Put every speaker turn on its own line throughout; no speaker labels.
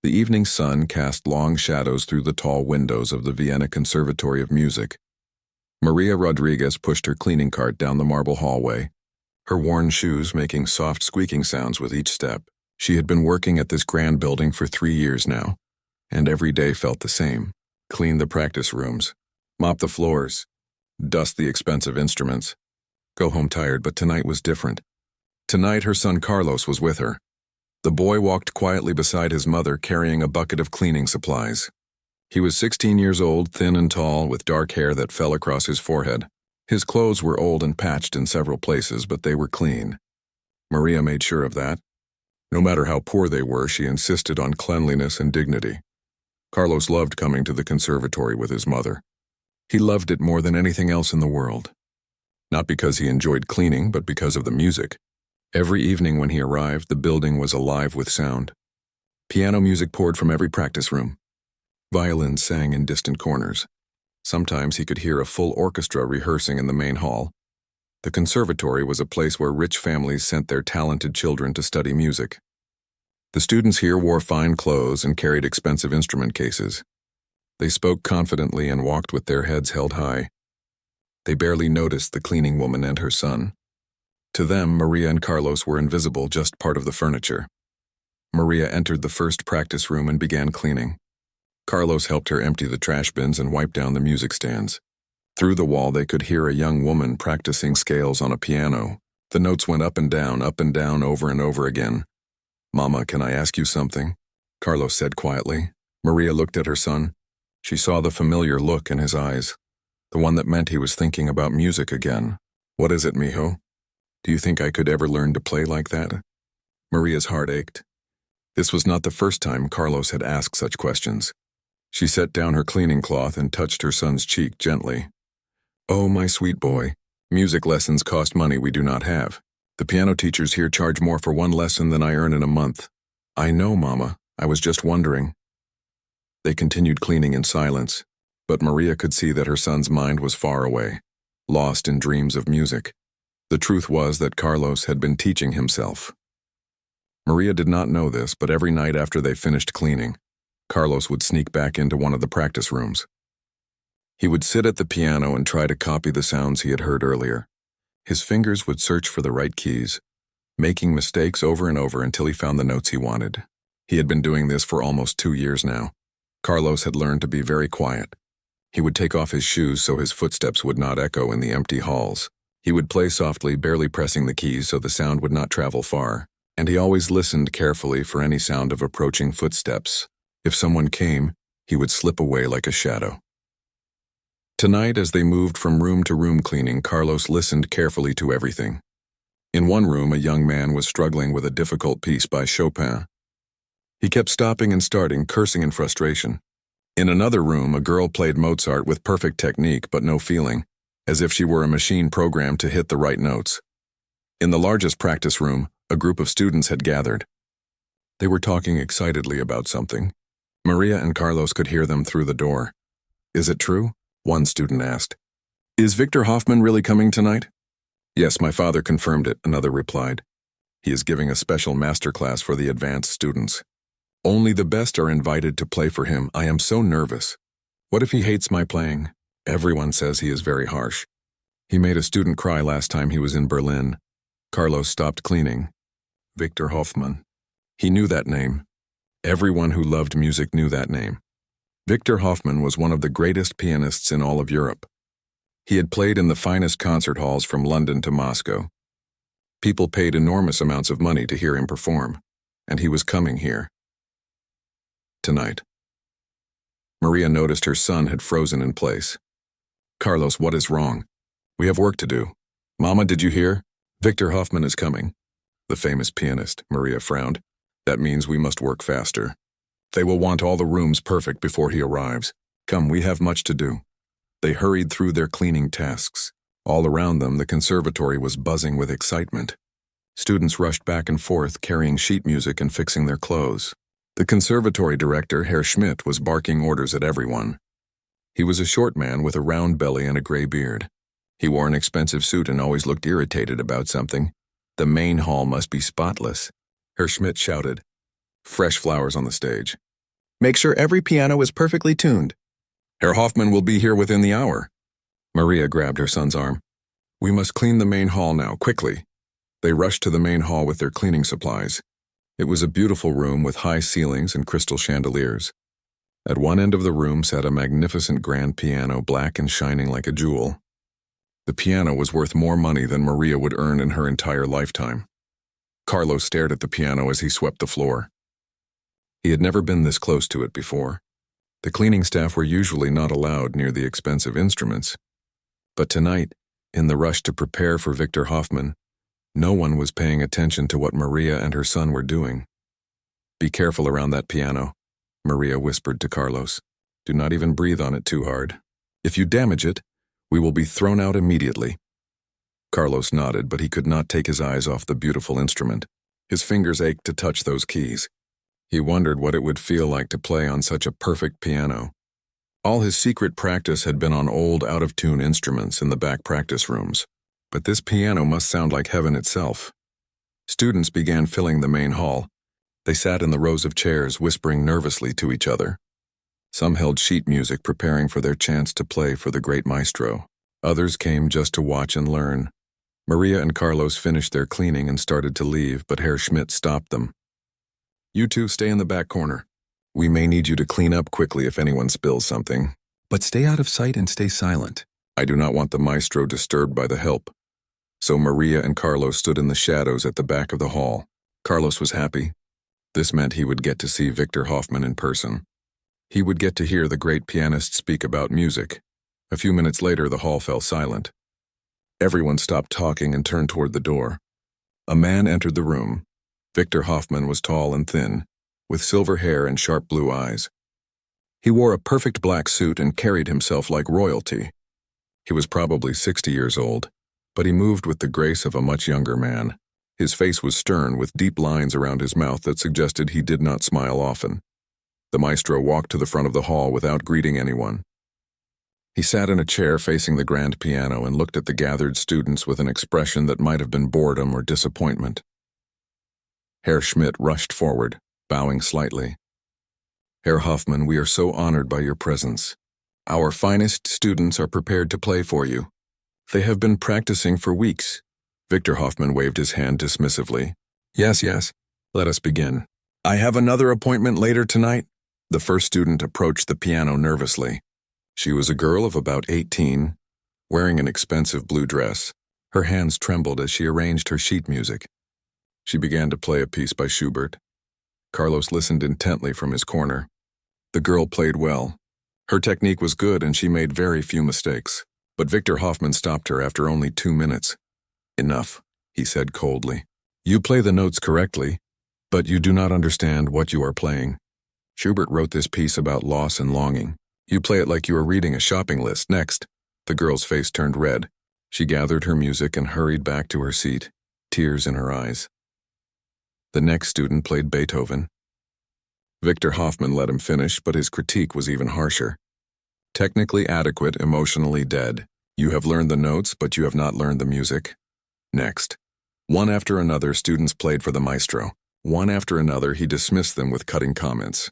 The evening sun cast long shadows through the tall windows of the Vienna Conservatory of Music. Maria Rodriguez pushed her cleaning cart down the marble hallway, her worn shoes making soft squeaking sounds with each step. She had been working at this grand building for 3 years now, and every day felt the same. Clean the practice rooms, mop the floors, dust the expensive instruments. Go home tired, but tonight was different. Tonight her son Carlos was with her. The boy walked quietly beside his mother, carrying a bucket of cleaning supplies. He was 16 years old, thin and tall, with dark hair that fell across his forehead. His clothes were old and patched in several places, but they were clean. Maria made sure of that. No matter how poor they were, she insisted on cleanliness and dignity. Carlos loved coming to the conservatory with his mother. He loved it more than anything else in the world. Not because he enjoyed cleaning, but because of the music. Every evening when he arrived, the building was alive with sound. Piano music poured from every practice room. Violins sang in distant corners. Sometimes he could hear a full orchestra rehearsing in the main hall. The conservatory was a place where rich families sent their talented children to study music. The students here wore fine clothes and carried expensive instrument cases. They spoke confidently and walked with their heads held high. They barely noticed the cleaning woman and her son. To them, Maria and Carlos were invisible, just part of the furniture. Maria entered the first practice room and began cleaning. Carlos helped her empty the trash bins and wipe down the music stands. Through the wall they could hear a young woman practicing scales on a piano. The notes went up and down, over and over again. "Mama, can I ask you something?" Carlos said quietly. Maria looked at her son. She saw the familiar look in his eyes, the one that meant he was thinking about music again. "What is it, mijo? Do you think I could ever learn to play like that?" Maria's heart ached. This was not the first time Carlos had asked such questions. She set down her cleaning cloth and touched her son's cheek gently. "Oh, my sweet boy, music lessons cost money we do not have. The piano teachers here charge more for one lesson than I earn in a month." "I know, Mama. I was just wondering." They continued cleaning in silence, but Maria could see that her son's mind was far away, lost in dreams of music. The truth was that Carlos had been teaching himself. Maria did not know this, but every night after they finished cleaning, Carlos would sneak back into one of the practice rooms. He would sit at the piano and try to copy the sounds he had heard earlier. His fingers would search for the right keys, making mistakes over and over until he found the notes he wanted. He had been doing this for almost 2 years now. Carlos had learned to be very quiet. He would take off his shoes so his footsteps would not echo in the empty halls. He would play softly, barely pressing the keys so the sound would not travel far, and he always listened carefully for any sound of approaching footsteps. If someone came, he would slip away like a shadow. Tonight, as they moved from room to room cleaning, Carlos listened carefully to everything. In one room, a young man was struggling with a difficult piece by Chopin. He kept stopping and starting, cursing in frustration. In another room, a girl played Mozart with perfect technique but no feeling, as if she were a machine programmed to hit the right notes. In the largest practice room, a group of students had gathered. They were talking excitedly about something. Maria and Carlos could hear them through the door. "Is it true?" one student asked. "Is Victor Hoffman really coming tonight?" "Yes, my father confirmed it," another replied. "He is giving a special master class for the advanced students. Only the best are invited to play for him. I am so nervous. What if he hates my playing? Everyone says he is very harsh. He made a student cry last time he was in Berlin." Carlos stopped cleaning. Victor Hoffman. He knew that name. Everyone who loved music knew that name. Victor Hoffman was one of the greatest pianists in all of Europe. He had played in the finest concert halls from London to Moscow. People paid enormous amounts of money to hear him perform, and he was coming here. Tonight. Maria noticed her son had frozen in place. "Carlos, what is wrong? We have work to do." "Mama, did you hear? Victor Hoffman is coming." "The famous pianist," Maria frowned. "That means we must work faster. They will want all the rooms perfect before he arrives. Come, we have much to do." They hurried through their cleaning tasks. All around them, the conservatory was buzzing with excitement. Students rushed back and forth, carrying sheet music and fixing their clothes. The conservatory director, Herr Schmidt, was barking orders at everyone. He was a short man with a round belly and a gray beard. He wore an expensive suit and always looked irritated about something. The main hall must be spotless. Herr Schmidt shouted. "Fresh flowers on the stage. Make sure every piano is perfectly tuned. Herr Hoffman will be here within the hour. Maria grabbed her son's arm. We must clean the main hall now, quickly. They rushed to the main hall with their cleaning supplies. It was a beautiful room with high ceilings and crystal chandeliers. At one end of the room sat a magnificent grand piano, black and shining like a jewel. The piano was worth more money than Maria would earn in her entire lifetime. Carlos stared at the piano as he swept the floor. He had never been this close to it before. The cleaning staff were usually not allowed near the expensive instruments. But tonight, in the rush to prepare for Victor Hoffman, no one was paying attention to what Maria and her son were doing. Be careful around that piano, Maria whispered to Carlos. Do not even breathe on it too hard. If you damage it, we will be thrown out immediately. Carlos nodded, but he could not take his eyes off the beautiful instrument. His fingers ached to touch those keys. He wondered what it would feel like to play on such a perfect piano. All his secret practice had been on old, out-of-tune instruments in the back practice rooms. But this piano must sound like heaven itself. Students began filling the main hall. They sat in the rows of chairs, whispering nervously to each other. Some held sheet music, preparing for their chance to play for the great maestro. Others came just to watch and learn. Maria and Carlos finished their cleaning and started to leave, but Herr Schmidt stopped them. You two stay in the back corner. We may need you to clean up quickly if anyone spills something. But stay out of sight and stay silent. I do not want the maestro disturbed by the help. So Maria and Carlos stood in the shadows at the back of the hall. Carlos was happy. This meant he would get to see Victor Hoffman in person. He would get to hear the great pianist speak about music. A few minutes later, the hall fell silent. Everyone stopped talking and turned toward the door. A man entered the room. Victor Hoffman was tall and thin, with silver hair and sharp blue eyes. He wore a perfect black suit and carried himself like royalty. He was probably 60 years old, but he moved with the grace of a much younger man. His face was stern, with deep lines around his mouth that suggested he did not smile often. The maestro walked to the front of the hall without greeting anyone. He sat in a chair facing the grand piano and looked at the gathered students with an expression that might have been boredom or disappointment. Herr Schmidt rushed forward, bowing slightly. Herr Hoffman, we are so honored by your presence. Our finest students are prepared to play for you. They have been practicing for weeks. Victor Hoffman waved his hand dismissively. Yes, let us begin. I have another appointment later tonight. The first student approached the piano nervously. She was a girl of about 18, wearing an expensive blue dress. Her hands trembled as she arranged her sheet music. She began to play a piece by Schubert. Carlos listened intently from his corner. The girl played well. Her technique was good and she made very few mistakes. But Victor Hoffman stopped her after only 2 minutes. Enough, he said coldly. You play the notes correctly, but you do not understand what you are playing. Schubert wrote this piece about loss and longing. You play it like you are reading a shopping list. Next. The girl's face turned red. She gathered her music and hurried back to her seat, tears in her eyes. The next student played Beethoven. Victor Hoffman let him finish, but his critique was even harsher. Technically adequate, emotionally dead. You have learned the notes, but you have not learned the music. Next. One after another, students played for the maestro. One after another, he dismissed them with cutting comments.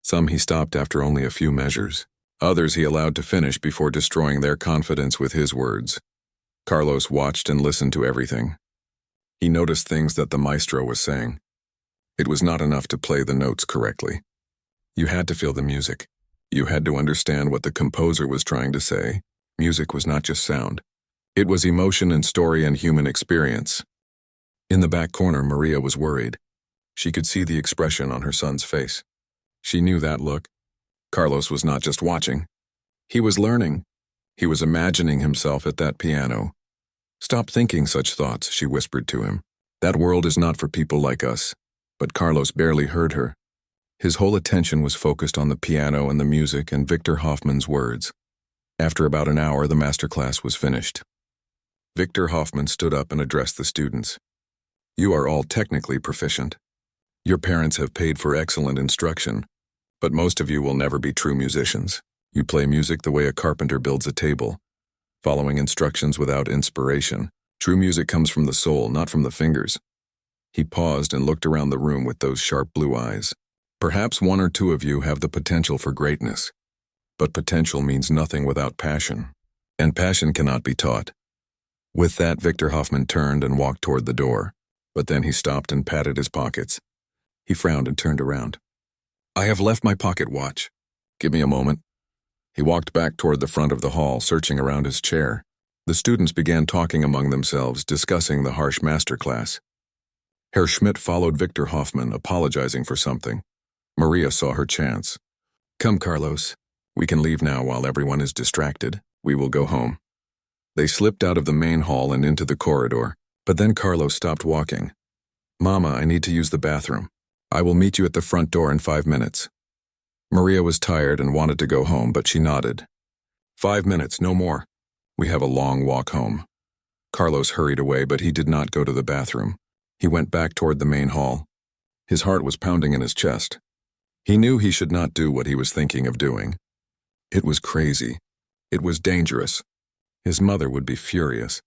Some he stopped after only a few measures. Others he allowed to finish before destroying their confidence with his words. Carlos watched and listened to everything. He noticed things that the maestro was saying. It was not enough to play the notes correctly. You had to feel the music. You had to understand what the composer was trying to say. Music was not just sound. It was emotion and story and human experience. In the back corner, Maria was worried. She could see the expression on her son's face. She knew that look. Carlos was not just watching. He was learning. He was imagining himself at that piano. Stop thinking such thoughts, she whispered to him. That world is not for people like us. But Carlos barely heard her. His whole attention was focused on the piano and the music and Victor Hoffman's words. After about an hour, the master class was finished. Victor Hoffman stood up and addressed the students. You are all technically proficient. Your parents have paid for excellent instruction, but most of you will never be true musicians. You play music the way a carpenter builds a table, following instructions without inspiration. True music comes from the soul, not from the fingers. He paused and looked around the room with those sharp blue eyes. Perhaps one or two of you have the potential for greatness, but potential means nothing without passion, and passion cannot be taught. With that, Victor Hoffman turned and walked toward the door, but then he stopped and patted his pockets. He frowned and turned around. "I have left my pocket watch. Give me a moment." He walked back toward the front of the hall, searching around his chair. The students began talking among themselves, discussing the harsh master class. Herr Schmidt followed Victor Hoffman, apologizing for something. Maria saw her chance. "Come, Carlos. We can leave now while everyone is distracted. We will go home." They slipped out of the main hall and into the corridor, but then Carlos stopped walking. "Mama, I need to use the bathroom. I will meet you at the front door in 5 minutes." Maria was tired and wanted to go home, but she nodded. 5 minutes, no more. We have a long walk home." Carlos hurried away, but he did not go to the bathroom. He went back toward the main hall. His heart was pounding in his chest. He knew he should not do what he was thinking of doing. It was crazy. It was dangerous. His mother would be furious.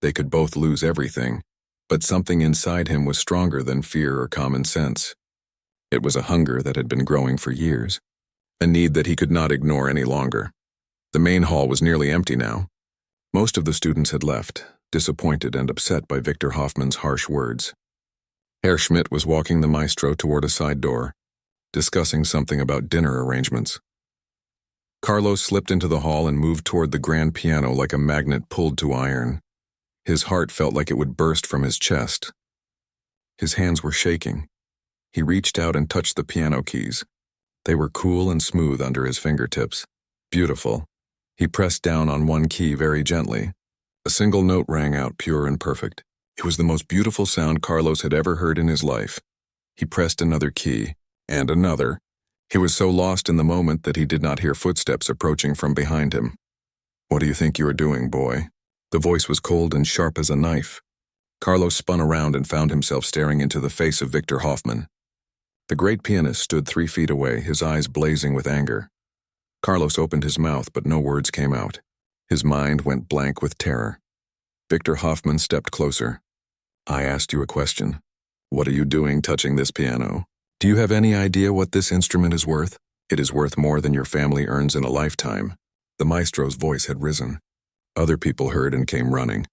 They could both lose everything, but something inside him was stronger than fear or common sense. It was a hunger that had been growing for years, a need that he could not ignore any longer. The main hall was nearly empty now. Most of the students had left, disappointed and upset by Victor Hoffman's harsh words. Herr Schmidt was walking the maestro toward a side door, discussing something about dinner arrangements. Carlos slipped into the hall and moved toward the grand piano like a magnet pulled to iron. His heart felt like it would burst from his chest. His hands were shaking. He reached out and touched the piano keys. They were cool and smooth under his fingertips. Beautiful. He pressed down on one key very gently. A single note rang out, pure and perfect. It was the most beautiful sound Carlos had ever heard in his life. He pressed another key, and another. He was so lost in the moment that he did not hear footsteps approaching from behind him. "What do you think you are doing, boy?" The voice was cold and sharp as a knife. Carlos spun around and found himself staring into the face of Victor Hoffman. The great pianist stood 3 feet away, his eyes blazing with anger. Carlos opened his mouth, but no words came out. His mind went blank with terror. Victor Hoffman stepped closer. "I asked you a question. What are you doing touching this piano? Do you have any idea what this instrument is worth? It is worth more than your family earns in a lifetime." The maestro's voice had risen. Other people heard and came running.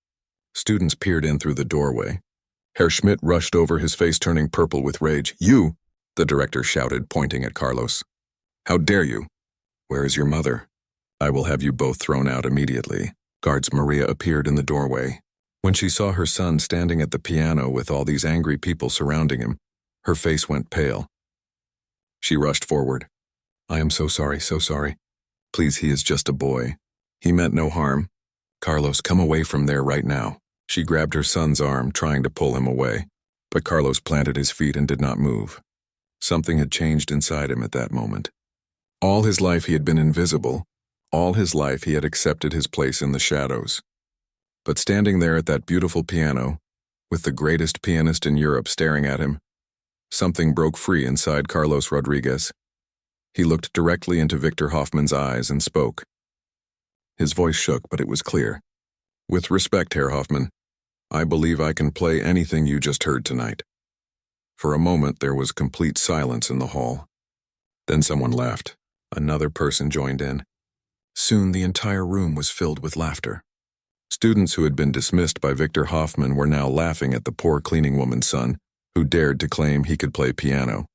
Students peered in through the doorway. Herr Schmidt rushed over, his face turning purple with rage. "You!" the director shouted, pointing at Carlos. "How dare you? Where is your mother? I will have you both thrown out immediately." Guards Maria appeared in the doorway. When she saw her son standing at the piano with all these angry people surrounding him, her face went pale. She rushed forward. "I am so sorry, so sorry. Please, he is just a boy. He meant no harm. Carlos, come away from there right now." She grabbed her son's arm, trying to pull him away, but Carlos planted his feet and did not move. Something had changed inside him at that moment. All his life he had been invisible. All his life he had accepted his place in the shadows. But standing there at that beautiful piano, with the greatest pianist in Europe staring at him, something broke free inside Carlos Rodriguez. He looked directly into Victor Hoffman's eyes and spoke. His voice shook, but it was clear. "With respect, Herr Hoffman, I believe I can play anything you just heard tonight." For a moment there was complete silence in the hall. Then someone laughed. Another person joined in. Soon the entire room was filled with laughter. Students who had been dismissed by Victor Hoffman were now laughing at the poor cleaning woman's son, who dared to claim he could play piano.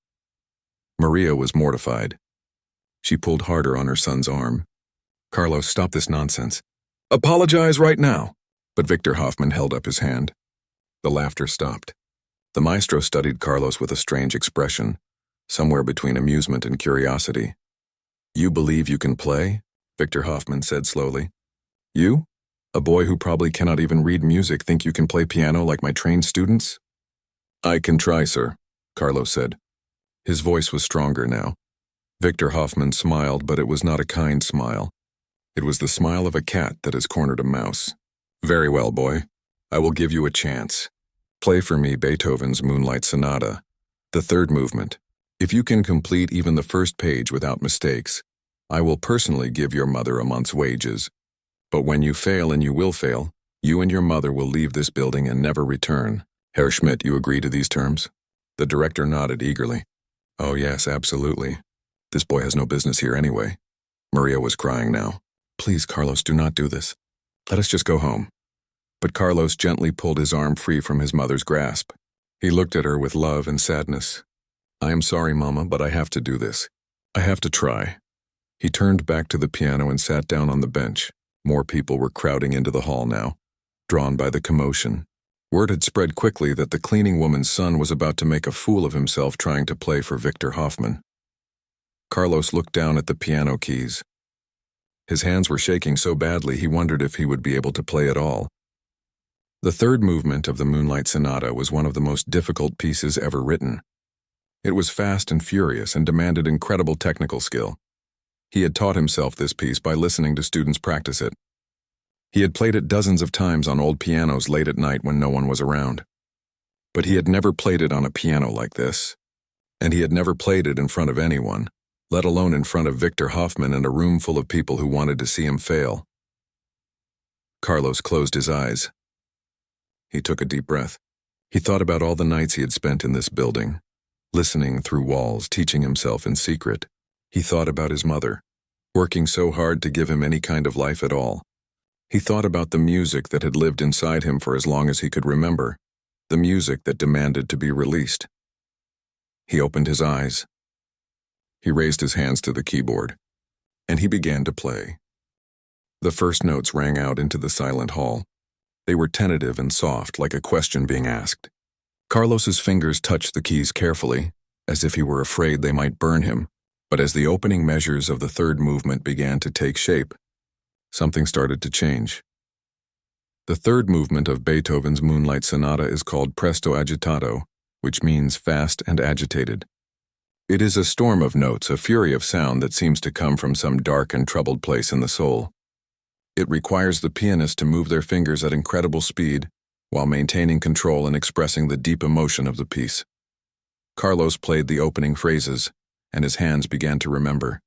Maria was mortified. She pulled harder on her son's arm. "Carlos, stop this nonsense. Apologize right now." But Victor Hoffman held up his hand. The laughter stopped. The maestro studied Carlos with a strange expression, somewhere between amusement and curiosity. "You believe you can play?" Victor Hoffman said slowly. "You? A boy who probably cannot even read music, think you can play piano like my trained students?" "I can try, sir," Carlos said. His voice was stronger now. Victor Hoffman smiled, but it was not a kind smile. It was the smile of a cat that has cornered a mouse. "Very well, boy. I will give you a chance. Play for me Beethoven's Moonlight Sonata, the third movement. If you can complete even the first page without mistakes, I will personally give your mother a month's wages. But when you fail, and you will fail, you and your mother will leave this building and never return. Herr Schmidt, you agree to these terms?" The director nodded eagerly. Oh yes, absolutely. This boy has no business here anyway. Maria was crying now. Please, Carlos, do not do this. Let us just go home. But Carlos gently pulled his arm free from his mother's grasp. He looked at her with love and sadness. I am sorry, Mama, but I have to do this. I have to try. He turned back to the piano and sat down on the bench. More people were crowding into the hall now, drawn by the commotion. Word had spread quickly that the cleaning woman's son was about to make a fool of himself trying to play for Victor Hoffman. Carlos looked down at the piano keys. His hands were shaking so badly he wondered if he would be able to play at all. The third movement of the Moonlight Sonata was one of the most difficult pieces ever written. It was fast and furious and demanded incredible technical skill. He had taught himself this piece by listening to students practice it. He had played it dozens of times on old pianos late at night when no one was around. But he had never played it on a piano like this. And he had never played it in front of anyone, let alone in front of Victor Hoffman and a room full of people who wanted to see him fail. Carlos closed his eyes. He took a deep breath. He thought about all the nights he had spent in this building, listening through walls, teaching himself in secret. He thought about his mother, working so hard to give him any kind of life at all. He thought about the music that had lived inside him for as long as he could remember, the music that demanded to be released. He opened his eyes. He raised his hands to the keyboard, and he began to play. The first notes rang out into the silent hall. They were tentative and soft, like a question being asked. Carlos's fingers touched the keys carefully, as if he were afraid they might burn him. But as the opening measures of the third movement began to take shape, something started to change. The third movement of Beethoven's Moonlight Sonata is called Presto Agitato, which means fast and agitated. It is a storm of notes, a fury of sound that seems to come from some dark and troubled place in the soul. It requires the pianist to move their fingers at incredible speed while maintaining control and expressing the deep emotion of the piece. Carlos played the opening phrases, and his hands began to remember.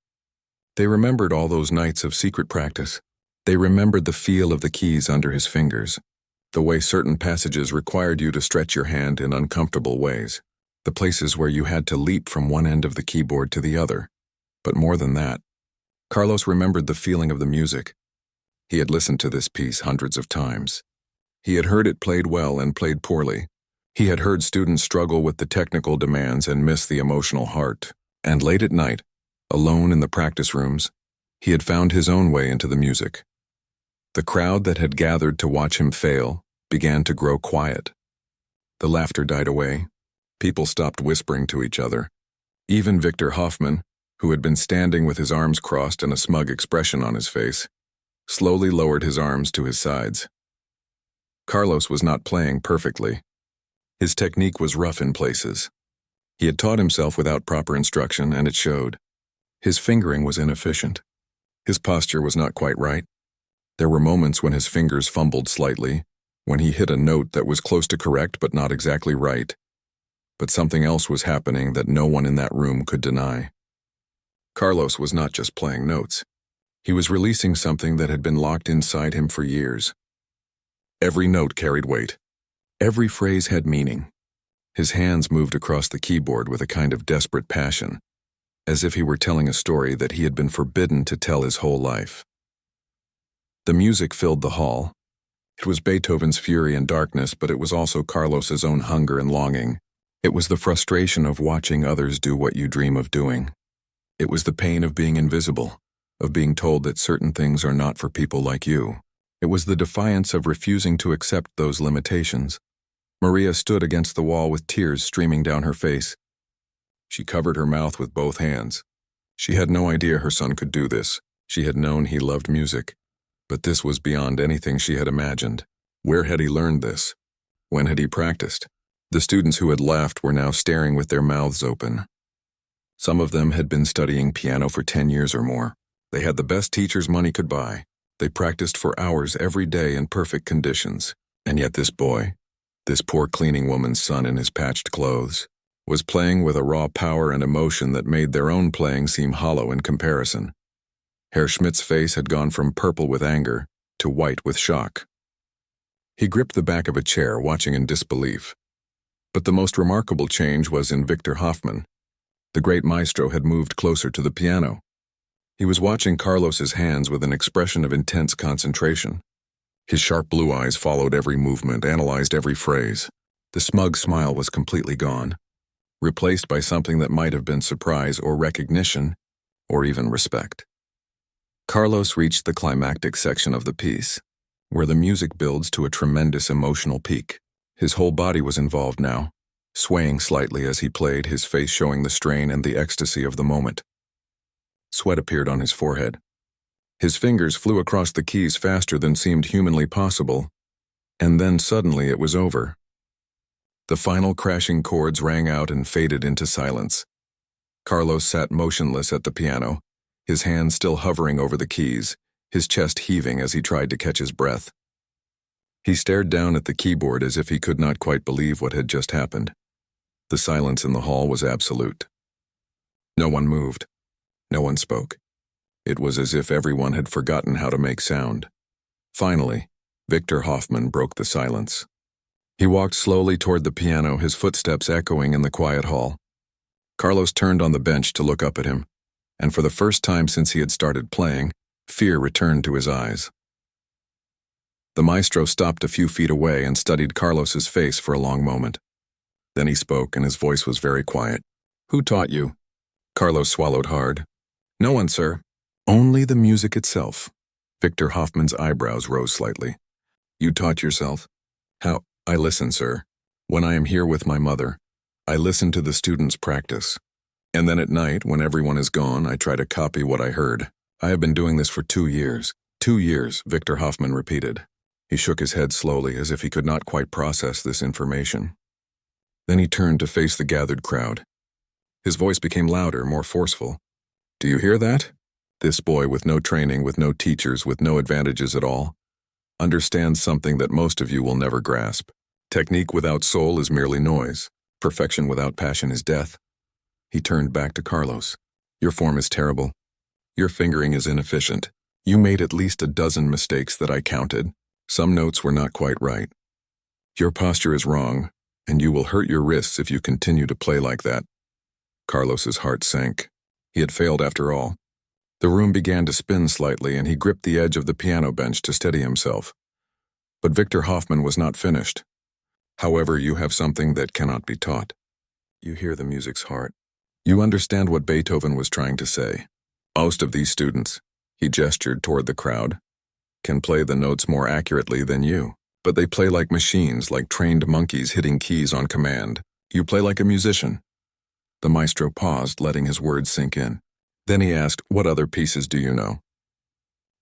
They remembered all those nights of secret practice. They remembered the feel of the keys under his fingers, the way certain passages required you to stretch your hand in uncomfortable ways, the places where you had to leap from one end of the keyboard to the other. But more than that, Carlos remembered the feeling of the music. He had listened to this piece hundreds of times. He had heard it played well and played poorly. He had heard students struggle with the technical demands and miss the emotional heart. And late at night, alone in the practice rooms, he had found his own way into the music. The crowd that had gathered to watch him fail began to grow quiet. The laughter died away. People stopped whispering to each other. Even Victor Hoffman, who had been standing with his arms crossed and a smug expression on his face, slowly lowered his arms to his sides. Carlos was not playing perfectly. His technique was rough in places. He had taught himself without proper instruction, and it showed. His fingering was inefficient. His posture was not quite right. There were moments when his fingers fumbled slightly, when he hit a note that was close to correct but not exactly right. But something else was happening that no one in that room could deny. Carlos was not just playing notes. He was releasing something that had been locked inside him for years. Every note carried weight. Every phrase had meaning. His hands moved across the keyboard with a kind of desperate passion, as if he were telling a story that he had been forbidden to tell his whole life. The music filled the hall. It was Beethoven's fury and darkness, but it was also Carlos's own hunger and longing. It was the frustration of watching others do what you dream of doing. It was the pain of being invisible, of being told that certain things are not for people like you. It was the defiance of refusing to accept those limitations. Maria stood against the wall with tears streaming down her face. She covered her mouth with both hands. She had no idea her son could do this. She had known he loved music. But this was beyond anything she had imagined. Where had he learned this? When had he practiced? The students who had laughed were now staring with their mouths open. Some of them had been studying piano for 10 years or more. They had the best teachers money could buy. They practiced for hours every day in perfect conditions. And yet this boy, this poor cleaning woman's son in his patched clothes, was playing with a raw power and emotion that made their own playing seem hollow in comparison. Herr Schmidt's face had gone from purple with anger to white with shock. He gripped the back of a chair, watching in disbelief. But the most remarkable change was in Victor Hoffman. The great maestro had moved closer to the piano. He was watching Carlos's hands with an expression of intense concentration. His sharp blue eyes followed every movement, analyzed every phrase. The smug smile was completely gone, replaced by something that might have been surprise or recognition, or even respect. Carlos reached the climactic section of the piece, where the music builds to a tremendous emotional peak. His whole body was involved now, swaying slightly as he played, his face showing the strain and the ecstasy of the moment. Sweat appeared on his forehead. His fingers flew across the keys faster than seemed humanly possible, and then suddenly it was over. The final crashing chords rang out and faded into silence. Carlos sat motionless at the piano, his hands still hovering over the keys, his chest heaving as he tried to catch his breath. He stared down at the keyboard as if he could not quite believe what had just happened. The silence in the hall was absolute. No one moved. No one spoke. It was as if everyone had forgotten how to make sound. Finally, Victor Hoffman broke the silence. He walked slowly toward the piano, his footsteps echoing in the quiet hall. Carlos turned on the bench to look up at him, and for the first time since he had started playing, fear returned to his eyes. The maestro stopped a few feet away and studied Carlos's face for a long moment. Then he spoke, and his voice was very quiet. "Who taught you?" Carlos swallowed hard. "No one, sir. Only the music itself." Victor Hoffman's eyebrows rose slightly. "You taught yourself?" "How?" "I listen, sir. When I am here with my mother, I listen to the students practice. And then at night, when everyone is gone, I try to copy what I heard. I have been doing this for 2 years. 2 years, Victor Hoffman repeated. He shook his head slowly as if he could not quite process this information. Then he turned to face the gathered crowd. His voice became louder, more forceful. "Do you hear that? This boy with no training, with no teachers, with no advantages at all, understands something that most of you will never grasp. Technique without soul is merely noise. Perfection without passion is death." He turned back to Carlos. "Your form is terrible. Your fingering is inefficient. You made at least a dozen mistakes that I counted. Some notes were not quite right. Your posture is wrong, and you will hurt your wrists if you continue to play like that." Carlos's heart sank. He had failed after all. The room began to spin slightly, and he gripped the edge of the piano bench to steady himself. But Victor Hoffman was not finished. "However, you have something that cannot be taught. You hear the music's heart. You understand what Beethoven was trying to say. Most of these students," he gestured toward the crowd, "can play the notes more accurately than you, but they play like machines, like trained monkeys hitting keys on command. You play like a musician." The maestro paused, letting his words sink in. Then he asked, "What other pieces do you know?"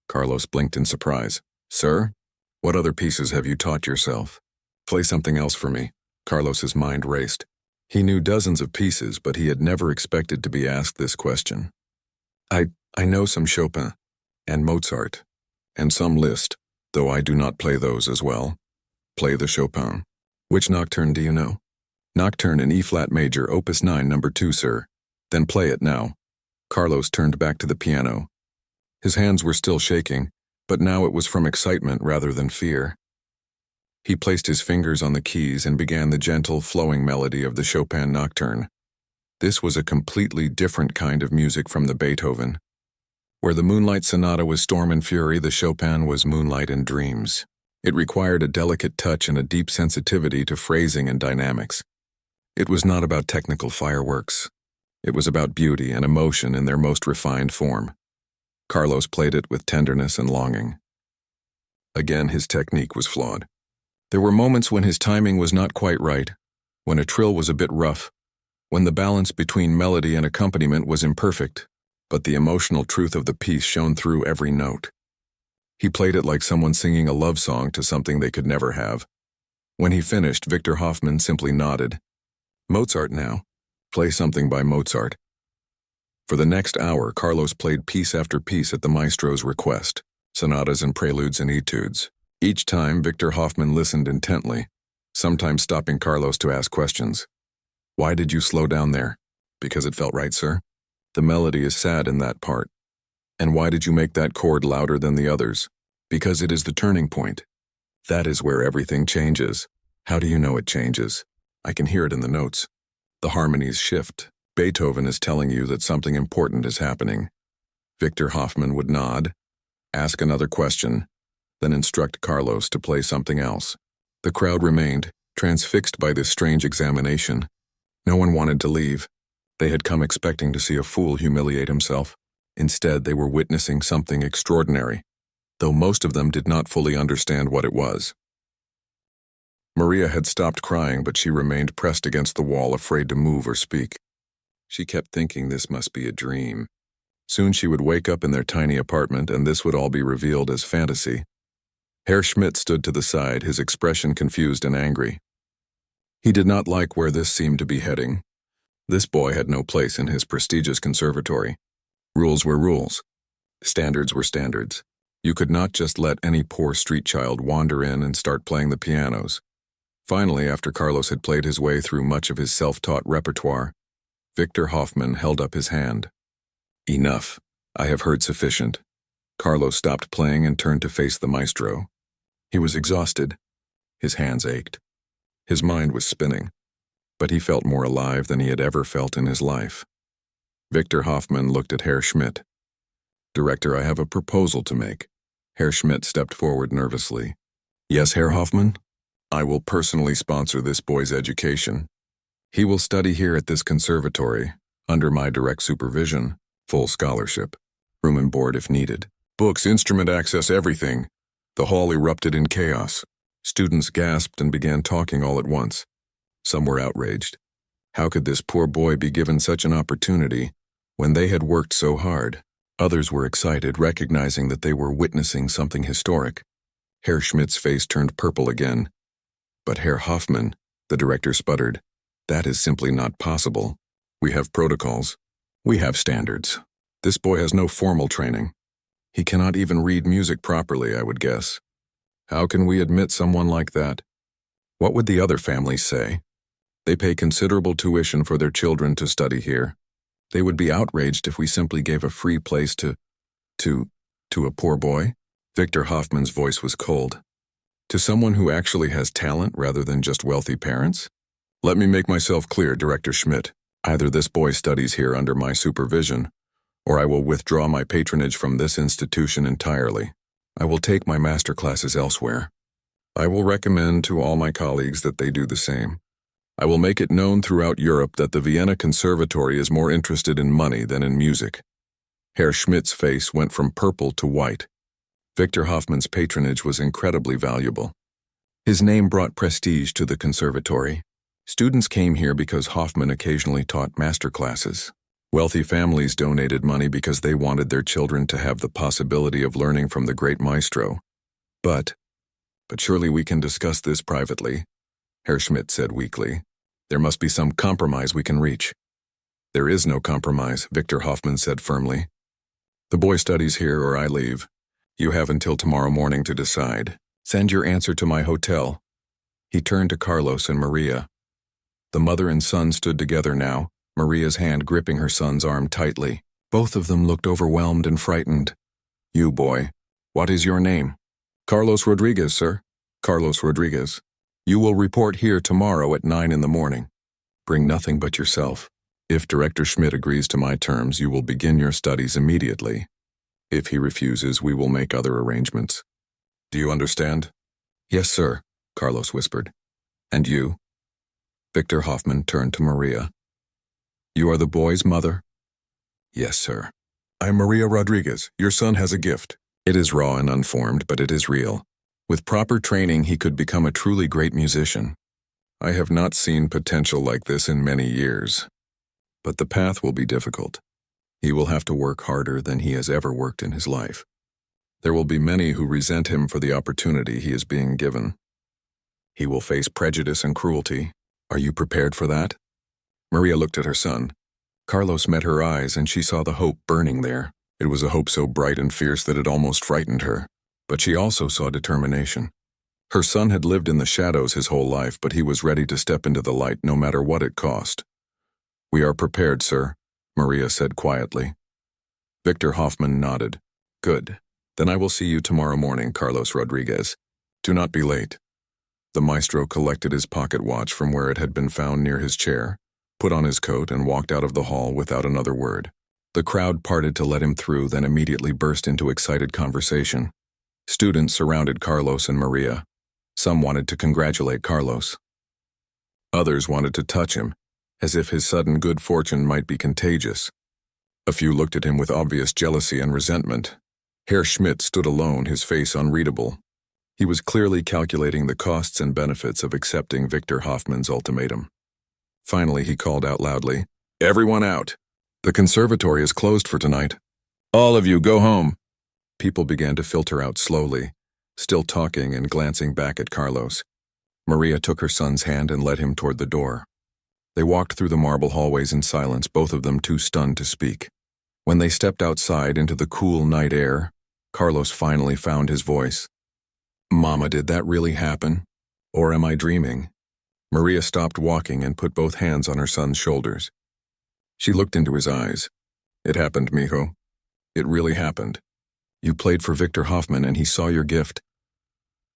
Carlos blinked in surprise. "Sir, what other pieces have you taught yourself? Play something else for me." Carlos's mind raced. He knew dozens of pieces, but he had never expected to be asked this question. I know some Chopin, and Mozart, and some Liszt, though I do not play those as well." "Play the Chopin. Which nocturne do you know?" "Nocturne in E-flat major, Opus 9, number 2, sir." "Then play it now." Carlos turned back to the piano. His hands were still shaking, but now it was from excitement rather than fear. He placed his fingers on the keys and began the gentle, flowing melody of the Chopin nocturne. This was a completely different kind of music from the Beethoven. Where the Moonlight Sonata was storm and fury, the Chopin was moonlight and dreams. It required a delicate touch and a deep sensitivity to phrasing and dynamics. It was not about technical fireworks. It was about beauty and emotion in their most refined form. Carlos played it with tenderness and longing. Again, his technique was flawed. There were moments when his timing was not quite right, when a trill was a bit rough, when the balance between melody and accompaniment was imperfect, but the emotional truth of the piece shone through every note. He played it like someone singing a love song to something they could never have. When he finished, Victor Hoffman simply nodded. "Mozart now. Play something by Mozart." For the next hour, Carlos played piece after piece at the maestro's request, sonatas and preludes and etudes. Each time, Victor Hoffman listened intently, sometimes stopping Carlos to ask questions. "Why did you slow down there?" "Because it felt right, sir." "The melody is sad in that part." "And why did you make that chord louder than the others?" "Because it is the turning point. That is where everything changes." "How do you know it changes?" "I can hear it in the notes. The harmonies shift. Beethoven is telling you that something important is happening. Victor Hoffman would nod, ask another question, then instruct Carlos to play something else. The crowd remained, transfixed by this strange examination. No one wanted to leave. They had come expecting to see a fool humiliate himself. Instead, they were witnessing something extraordinary, though most of them did not fully understand what it was. Maria had stopped crying, but she remained pressed against the wall, afraid to move or speak. She kept thinking this must be a dream. Soon she would wake up in their tiny apartment, and this would all be revealed as fantasy. Herr Schmidt stood to the side, his expression confused and angry. He did not like where this seemed to be heading. This boy had no place in his prestigious conservatory. Rules were rules. Standards were standards. You could not just let any poor street child wander in and start playing the pianos. Finally, after Carlos had played his way through much of his self-taught repertoire, Victor Hoffman held up his hand. Enough. I have heard sufficient. Carlos stopped playing and turned to face the maestro. He was exhausted. His hands ached. His mind was spinning, but he felt more alive than he had ever felt in his life. Victor Hoffman looked at Herr Schmidt. Director, I have a proposal to make. Herr Schmidt stepped forward nervously. Yes, Herr Hoffman? I will personally sponsor this boy's education. He will study here at this conservatory, under my direct supervision, full scholarship, room and board if needed. Books, instrument access, everything. The hall erupted in chaos. Students gasped and began talking all at once. Some were outraged. How could this poor boy be given such an opportunity when they had worked so hard? Others were excited, recognizing that they were witnessing something historic. Herr Schmidt's face turned purple again. But Herr Hoffman, the director sputtered, that is simply not possible. We have protocols. We have standards. This boy has no formal training. He cannot even read music properly, I would guess. How can we admit someone like that? What would the other families say? They pay considerable tuition for their children to study here. They would be outraged if we simply gave a free place to a poor boy. Victor Hoffman's voice was cold. To someone who actually has talent rather than just wealthy parents? Let me make myself clear, Director Schmidt. Either this boy studies here under my supervision, or I will withdraw my patronage from this institution entirely. I will take my master classes elsewhere. I will recommend to all my colleagues that they do the same. I will make it known throughout Europe that the Vienna Conservatory is more interested in money than in music. Herr Schmidt's face went from purple to white. Victor Hoffman's patronage was incredibly valuable. His name brought prestige to the conservatory. Students came here because Hoffman occasionally taught master classes. Wealthy families donated money because they wanted their children to have the possibility of learning from the great maestro. But surely we can discuss this privately, Herr Schmidt said weakly. There must be some compromise we can reach. There is no compromise, Victor Hoffman said firmly. The boy studies here or I leave. You have until tomorrow morning to decide. Send your answer to my hotel. He turned to Carlos and Maria. The mother and son stood together now, Maria's hand gripping her son's arm tightly. Both of them looked overwhelmed and frightened. You, boy, what is your name? Carlos Rodriguez, sir. Carlos Rodriguez. You will report here tomorrow at 9 in the morning. Bring nothing but yourself. If Director Schmidt agrees to my terms, you will begin your studies immediately. If he refuses, we will make other arrangements. Do you understand? Yes, sir, Carlos whispered. And you? Victor Hoffman turned to Maria. You are the boy's mother? Yes, sir. I am Maria Rodriguez. Your son has a gift. It is raw and unformed, but it is real. With proper training, he could become a truly great musician. I have not seen potential like this in many years. But the path will be difficult. He will have to work harder than he has ever worked in his life. There will be many who resent him for the opportunity he is being given. He will face prejudice and cruelty. Are you prepared for that? Maria looked at her son. Carlos met her eyes, and she saw the hope burning there. It was a hope so bright and fierce that it almost frightened her. But she also saw determination. Her son had lived in the shadows his whole life, but he was ready to step into the light no matter what it cost. We are prepared, sir, Maria said quietly. Victor Hoffman nodded. Good. Then I will see you tomorrow morning, Carlos Rodriguez. Do not be late. The maestro collected his pocket watch from where it had been found near his chair. put on his coat, and walked out of the hall without another word. The crowd parted to let him through, then immediately burst into excited conversation. Students surrounded Carlos and Maria. Some wanted to congratulate Carlos. Others wanted to touch him, as if his sudden good fortune might be contagious. A few looked at him with obvious jealousy and resentment. Herr Schmidt stood alone, his face unreadable. He was clearly calculating the costs and benefits of accepting Victor Hoffman's ultimatum. Finally, he called out loudly, "Everyone out! The conservatory is closed for tonight. All of you, go home!" People began to filter out slowly, still talking and glancing back at Carlos. Maria took her son's hand and led him toward the door. They walked through the marble hallways in silence, both of them too stunned to speak. When they stepped outside into the cool night air, Carlos finally found his voice. "Mama, did that really happen? Or am I dreaming?" Maria stopped walking and put both hands on her son's shoulders. She looked into his eyes. "It happened, mijo. It really happened. You played for Victor Hoffman and he saw your gift."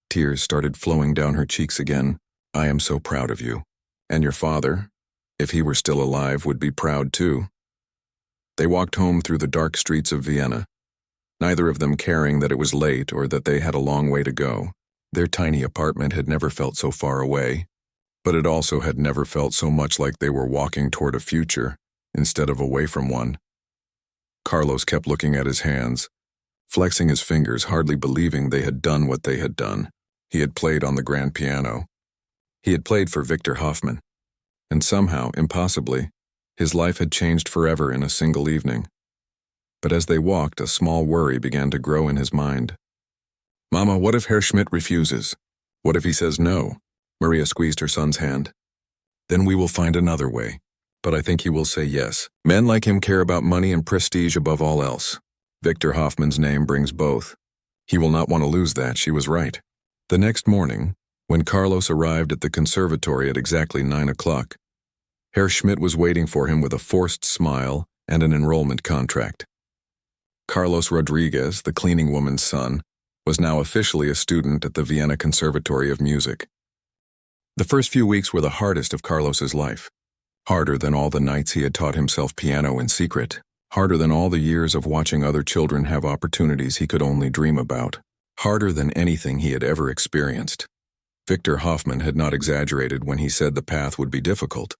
Tears started flowing down her cheeks again. "I am so proud of you. And your father, if he were still alive, would be proud too." They walked home through the dark streets of Vienna, neither of them caring that it was late or that they had a long way to go. Their tiny apartment had never felt so far away, but it also had never felt so much like they were walking toward a future instead of away from one. Carlos kept looking at his hands, flexing his fingers, hardly believing they had done what they had done. He had played on the grand piano. He had played for Victor Hoffman. And somehow, impossibly, his life had changed forever in a single evening. But as they walked, a small worry began to grow in his mind. "Mama, what if Herr Schmidt refuses? What if he says no?" Maria squeezed her son's hand. "Then we will find another way. But I think he will say yes. Men like him care about money and prestige above all else. Victor Hoffman's name brings both. He will not want to lose that," she was right. The next morning, when Carlos arrived at the conservatory at exactly 9 o'clock, Herr Schmidt was waiting for him with a forced smile and an enrollment contract. Carlos Rodriguez, the cleaning woman's son, was now officially a student at the Vienna Conservatory of Music. The first few weeks were the hardest of Carlos's life. Harder than all the nights he had taught himself piano in secret. Harder than all the years of watching other children have opportunities he could only dream about. Harder than anything he had ever experienced. Victor Hoffman had not exaggerated when he said the path would be difficult.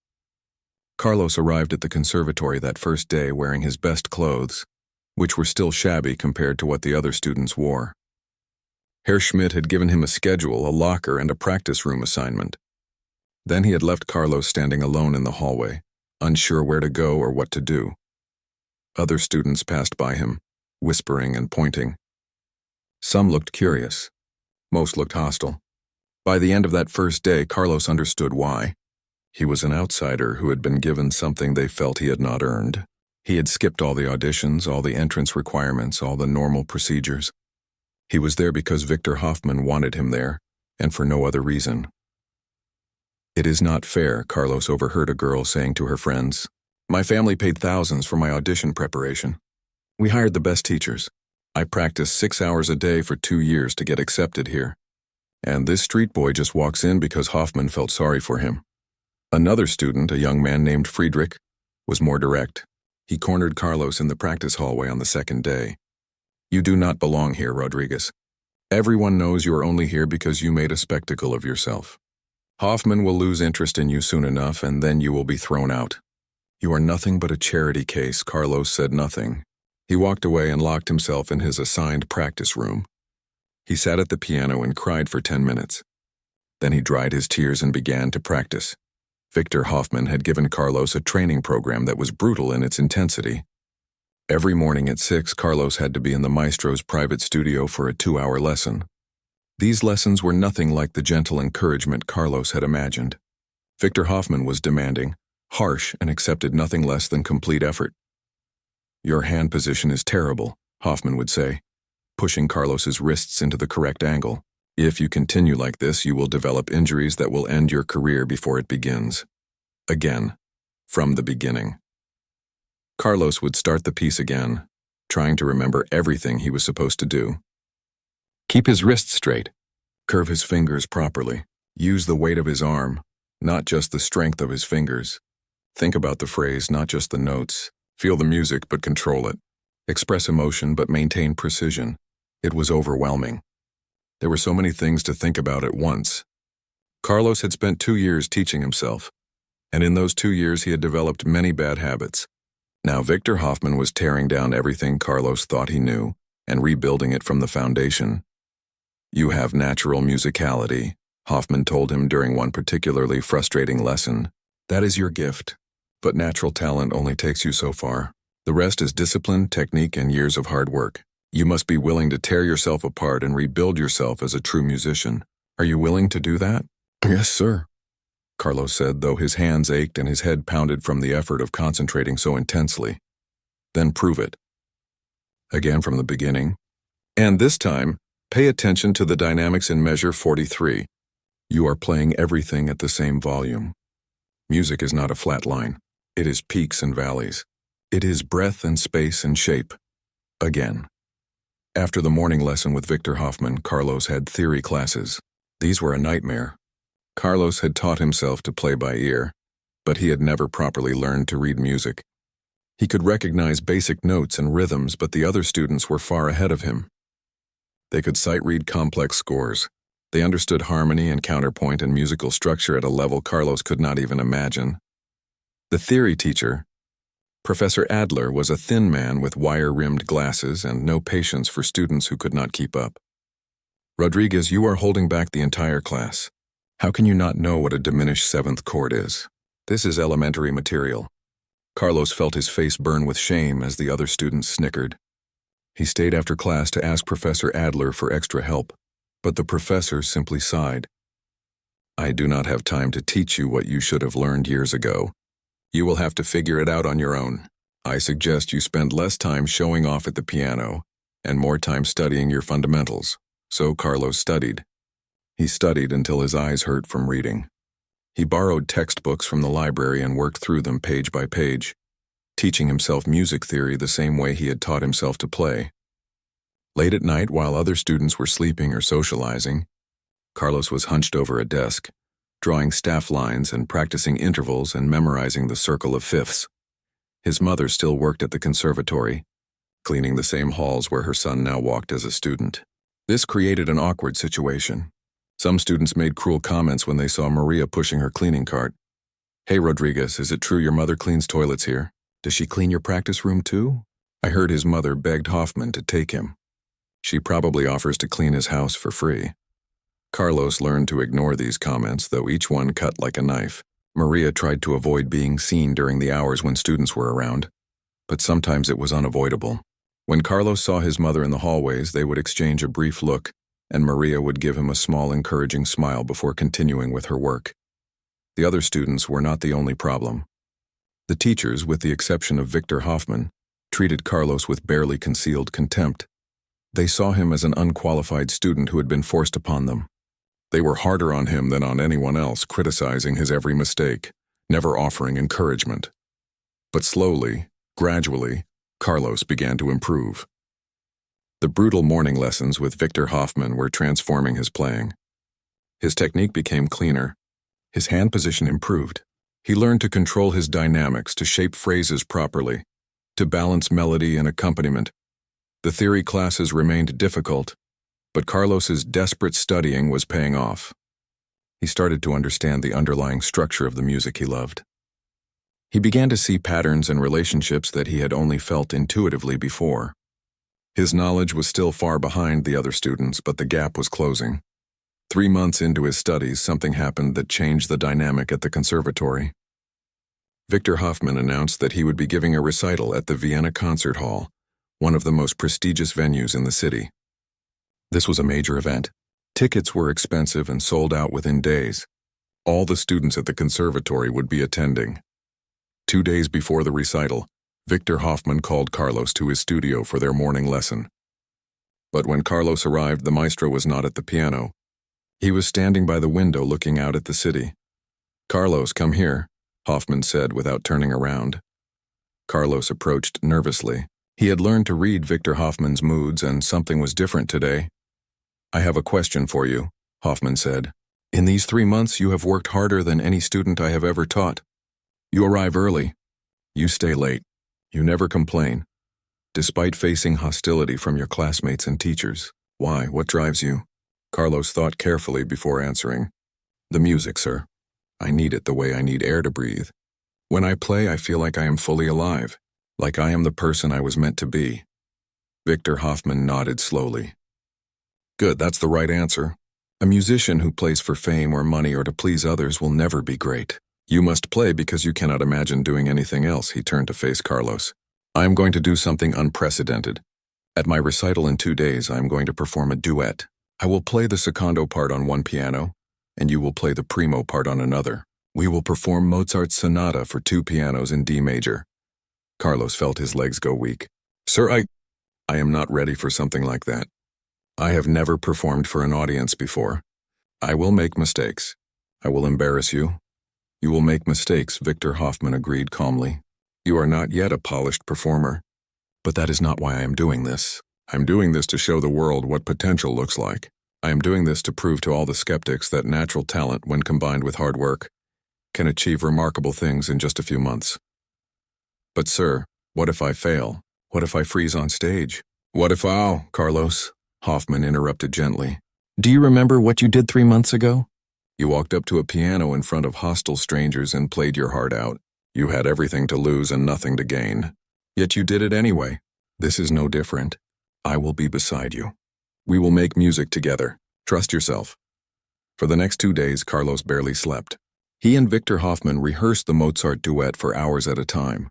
Carlos arrived at the conservatory that first day wearing his best clothes, which were still shabby compared to what the other students wore. Herr Schmidt had given him a schedule, a locker, and a practice room assignment. Then he had left Carlos standing alone in the hallway, unsure where to go or what to do. Other students passed by him, whispering and pointing. Some looked curious. Most looked hostile. By the end of that first day, Carlos understood why. He was an outsider who had been given something they felt he had not earned. He had skipped all the auditions, all the entrance requirements, all the normal procedures. He was there because Victor Hoffman wanted him there, and for no other reason. "It is not fair," Carlos overheard a girl saying to her friends. "My family paid thousands for my audition preparation. We hired the best teachers. I practiced 6 hours a day for 2 years to get accepted here. And this street boy just walks in because Hoffman felt sorry for him." Another student, a young man named Friedrich, was more direct. He cornered Carlos in the practice hallway on the second day. "You do not belong here, Rodriguez. Everyone knows you are only here because you made a spectacle of yourself. Hoffman will lose interest in you soon enough, and then you will be thrown out. You are nothing but a charity case." Carlos said nothing. He walked away and locked himself in his assigned practice room. He sat at the piano and cried for 10 minutes. Then he dried his tears and began to practice. Victor Hoffman had given Carlos a training program that was brutal in its intensity. Every morning at 6, Carlos had to be in the maestro's private studio for a 2-hour lesson. These lessons were nothing like the gentle encouragement Carlos had imagined. Victor Hoffman was demanding, harsh, and accepted nothing less than complete effort. "Your hand position is terrible," Hoffman would say, pushing Carlos's wrists into the correct angle. "If you continue like this, you will develop injuries that will end your career before it begins." Again, from the beginning. Carlos would start the piece again, trying to remember everything he was supposed to do. Keep his wrists straight, curve his fingers properly, use the weight of his arm, not just the strength of his fingers. Think about the phrase, not just the notes. Feel the music, but control it. Express emotion, but maintain precision. It was overwhelming. There were so many things to think about at once. Carlos had spent 2 years teaching himself, and in those 2 years he had developed many bad habits. Now Victor Hoffman was tearing down everything Carlos thought he knew and rebuilding it from the foundation. "You have natural musicality," Hoffman told him during one particularly frustrating lesson. "That is your gift. But natural talent only takes you so far. The rest is discipline, technique, and years of hard work. You must be willing to tear yourself apart and rebuild yourself as a true musician. Are you willing to do that?" "Yes, sir," Carlos said, though his hands ached and his head pounded from the effort of concentrating so intensely. "Then prove it." Again from the beginning. "And this time, pay attention to the dynamics in measure 43. You are playing everything at the same volume. Music is not a flat line. It is peaks and valleys. It is breadth and space and shape." Again. After the morning lesson with Victor Hoffman, Carlos had theory classes. These were a nightmare. Carlos had taught himself to play by ear, but he had never properly learned to read music. He could recognize basic notes and rhythms, but the other students were far ahead of him. They could sight-read complex scores. They understood harmony and counterpoint and musical structure at a level Carlos could not even imagine. The theory teacher, Professor Adler, was a thin man with wire-rimmed glasses and no patience for students who could not keep up. "Rodriguez, you are holding back the entire class. How can you not know what a diminished seventh chord is? This is elementary material." Carlos felt his face burn with shame as the other students snickered. He stayed after class to ask Professor Adler for extra help, but the professor simply sighed. "I do not have time to teach you what you should have learned years ago. You will have to figure it out on your own. I suggest you spend less time showing off at the piano and more time studying your fundamentals." So Carlos studied. He studied until his eyes hurt from reading. He borrowed textbooks from the library and worked through them page by page, teaching himself music theory the same way he had taught himself to play. Late at night, while other students were sleeping or socializing, Carlos was hunched over a desk, drawing staff lines and practicing intervals and memorizing the circle of fifths. His mother still worked at the conservatory, cleaning the same halls where her son now walked as a student. This created an awkward situation. Some students made cruel comments when they saw Maria pushing her cleaning cart. "Hey, Rodriguez, is it true your mother cleans toilets here? Does she clean your practice room too?" I heard his mother begged Hoffman to take him. "She probably offers to clean his house for free." Carlos learned to ignore these comments, though each one cut like a knife. Maria tried to avoid being seen during the hours when students were around, but sometimes it was unavoidable. When Carlos saw his mother in the hallways, they would exchange a brief look, and Maria would give him a small encouraging smile before continuing with her work. The other students were not the only problem. The teachers, with the exception of Victor Hoffman, treated Carlos with barely concealed contempt. They saw him as an unqualified student who had been forced upon them. They were harder on him than on anyone else, criticizing his every mistake, never offering encouragement. But slowly, gradually, Carlos began to improve. The brutal morning lessons with Victor Hoffman were transforming his playing. His technique became cleaner. His hand position improved. He learned to control his dynamics, to shape phrases properly, to balance melody and accompaniment. The theory classes remained difficult, but Carlos's desperate studying was paying off. He started to understand the underlying structure of the music he loved. He began to see patterns and relationships that he had only felt intuitively before. His knowledge was still far behind the other students, but the gap was closing. 3 months into his studies, something happened that changed the dynamic at the conservatory. Victor Hoffman announced that he would be giving a recital at the Vienna Concert Hall, one of the most prestigious venues in the city. This was a major event. Tickets were expensive and sold out within days. All the students at the conservatory would be attending. 2 days before the recital, Victor Hoffman called Carlos to his studio for their morning lesson. But when Carlos arrived, the maestro was not at the piano. He was standing by the window looking out at the city. "Carlos, come here," Hoffman said without turning around. Carlos approached nervously. He had learned to read Victor Hoffman's moods, and something was different today. "I have a question for you," Hoffman said. "In these 3 months, you have worked harder than any student I have ever taught. You arrive early. You stay late. You never complain. Despite facing hostility from your classmates and teachers. Why? What drives you? Carlos thought carefully before answering. The music, sir. I need it the way I need air to breathe. When I play, I feel like I am fully alive, like I am the person I was meant to be. Victor Hoffman nodded slowly. Good, that's the right answer. A musician who plays for fame or money or to please others will never be great. You must play because you cannot imagine doing anything else. He turned to face Carlos. I am going to do something unprecedented. At my recital in 2 days, I am going to perform a duet. I will play the secondo part on one piano, and you will play the primo part on another. We will perform Mozart's sonata for 2 pianos in D major. Carlos felt his legs go weak. Sir, I am not ready for something like that. I have never performed for an audience before. I will make mistakes. I will embarrass you. You will make mistakes, Victor Hoffman agreed calmly. You are not yet a polished performer. But that is not why I am doing this. I am doing this to show the world what potential looks like. I am doing this to prove to all the skeptics that natural talent, when combined with hard work, can achieve remarkable things in just a few months. But sir, what if I fail? What if I freeze on stage? What if Carlos, Hoffman interrupted gently. Do you remember what you did 3 months ago? You walked up to a piano in front of hostile strangers and played your heart out. You had everything to lose and nothing to gain. Yet you did it anyway. This is no different. I will be beside you. We will make music together. Trust yourself. For the next 2 days, Carlos barely slept. He and Victor Hoffman rehearsed the Mozart duet for hours at a time.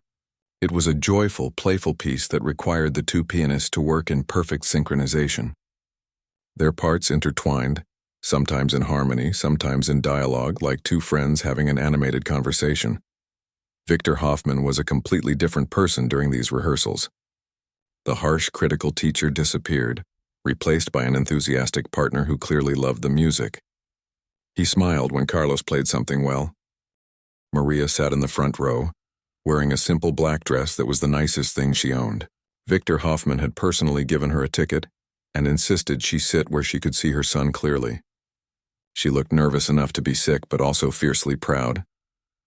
It was a joyful, playful piece that required the 2 pianists to work in perfect synchronization. Their parts intertwined, sometimes in harmony, sometimes in dialogue, like 2 friends having an animated conversation. Victor Hoffman was a completely different person during these rehearsals. The harsh, critical teacher disappeared, replaced by an enthusiastic partner who clearly loved the music. He smiled when Carlos played something well. Maria sat in the front row, wearing a simple black dress that was the nicest thing she owned. Victor Hoffman had personally given her a ticket and insisted she sit where she could see her son clearly. She looked nervous enough to be sick, but also fiercely proud.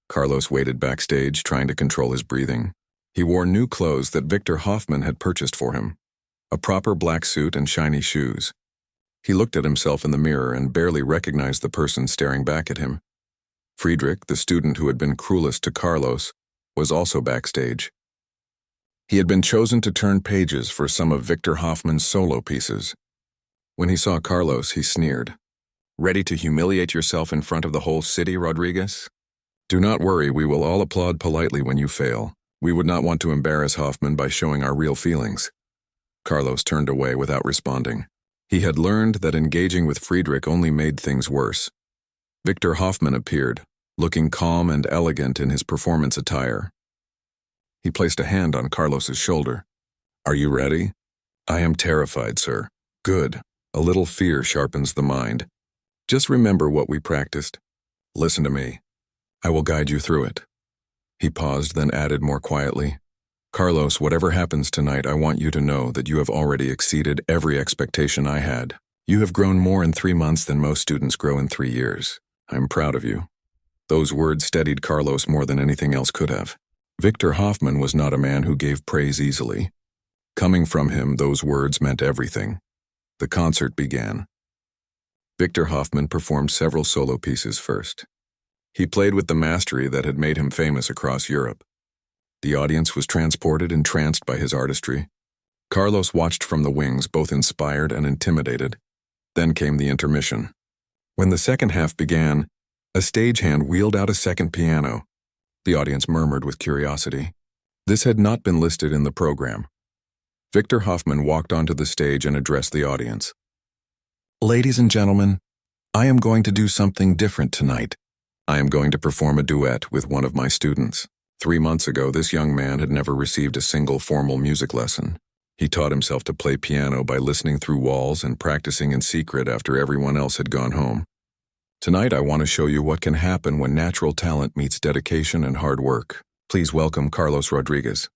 Carlos waited backstage, trying to control his breathing. He wore new clothes that Victor Hoffman had purchased for him, a proper black suit and shiny shoes. He looked at himself in the mirror and barely recognized the person staring back at him. Friedrich, the student who had been cruelest to Carlos, was also backstage. He had been chosen to turn pages for some of Victor Hoffman's solo pieces. When he saw Carlos, he sneered. Ready to humiliate yourself in front of the whole city, Rodriguez? Do not worry, we will all applaud politely when you fail. We would not want to embarrass Hoffman by showing our real feelings. Carlos turned away without responding. He had learned that engaging with Friedrich only made things worse. Victor Hoffman appeared, looking calm and elegant in his performance attire. He placed a hand on Carlos's shoulder. Are you ready? I am terrified, sir. Good. A little fear sharpens the mind. Just remember what we practiced. Listen to me. I will guide you through it. He paused, then added more quietly. Carlos, whatever happens tonight, I want you to know that you have already exceeded every expectation I had. You have grown more in 3 months than most students grow in 3 years. I'm proud of you. Those words steadied Carlos more than anything else could have. Victor Hoffman was not a man who gave praise easily. Coming from him, those words meant everything. The concert began. Victor Hoffman performed several solo pieces first. He played with the mastery that had made him famous across Europe. The audience was transported, entranced by his artistry. Carlos watched from the wings, both inspired and intimidated. Then came the intermission. When the second half began, a stagehand wheeled out a second piano. The audience murmured with curiosity. This had not been listed in the program. Victor Hoffman walked onto the stage and addressed the audience. Ladies and gentlemen, I am going to do something different tonight. I am going to perform a duet with one of my students. 3 months ago, this young man had never received a single formal music lesson. He taught himself to play piano by listening through walls and practicing in secret after everyone else had gone home. Tonight, I want to show you what can happen when natural talent meets dedication and hard work. Please welcome Carlos Rodriguez.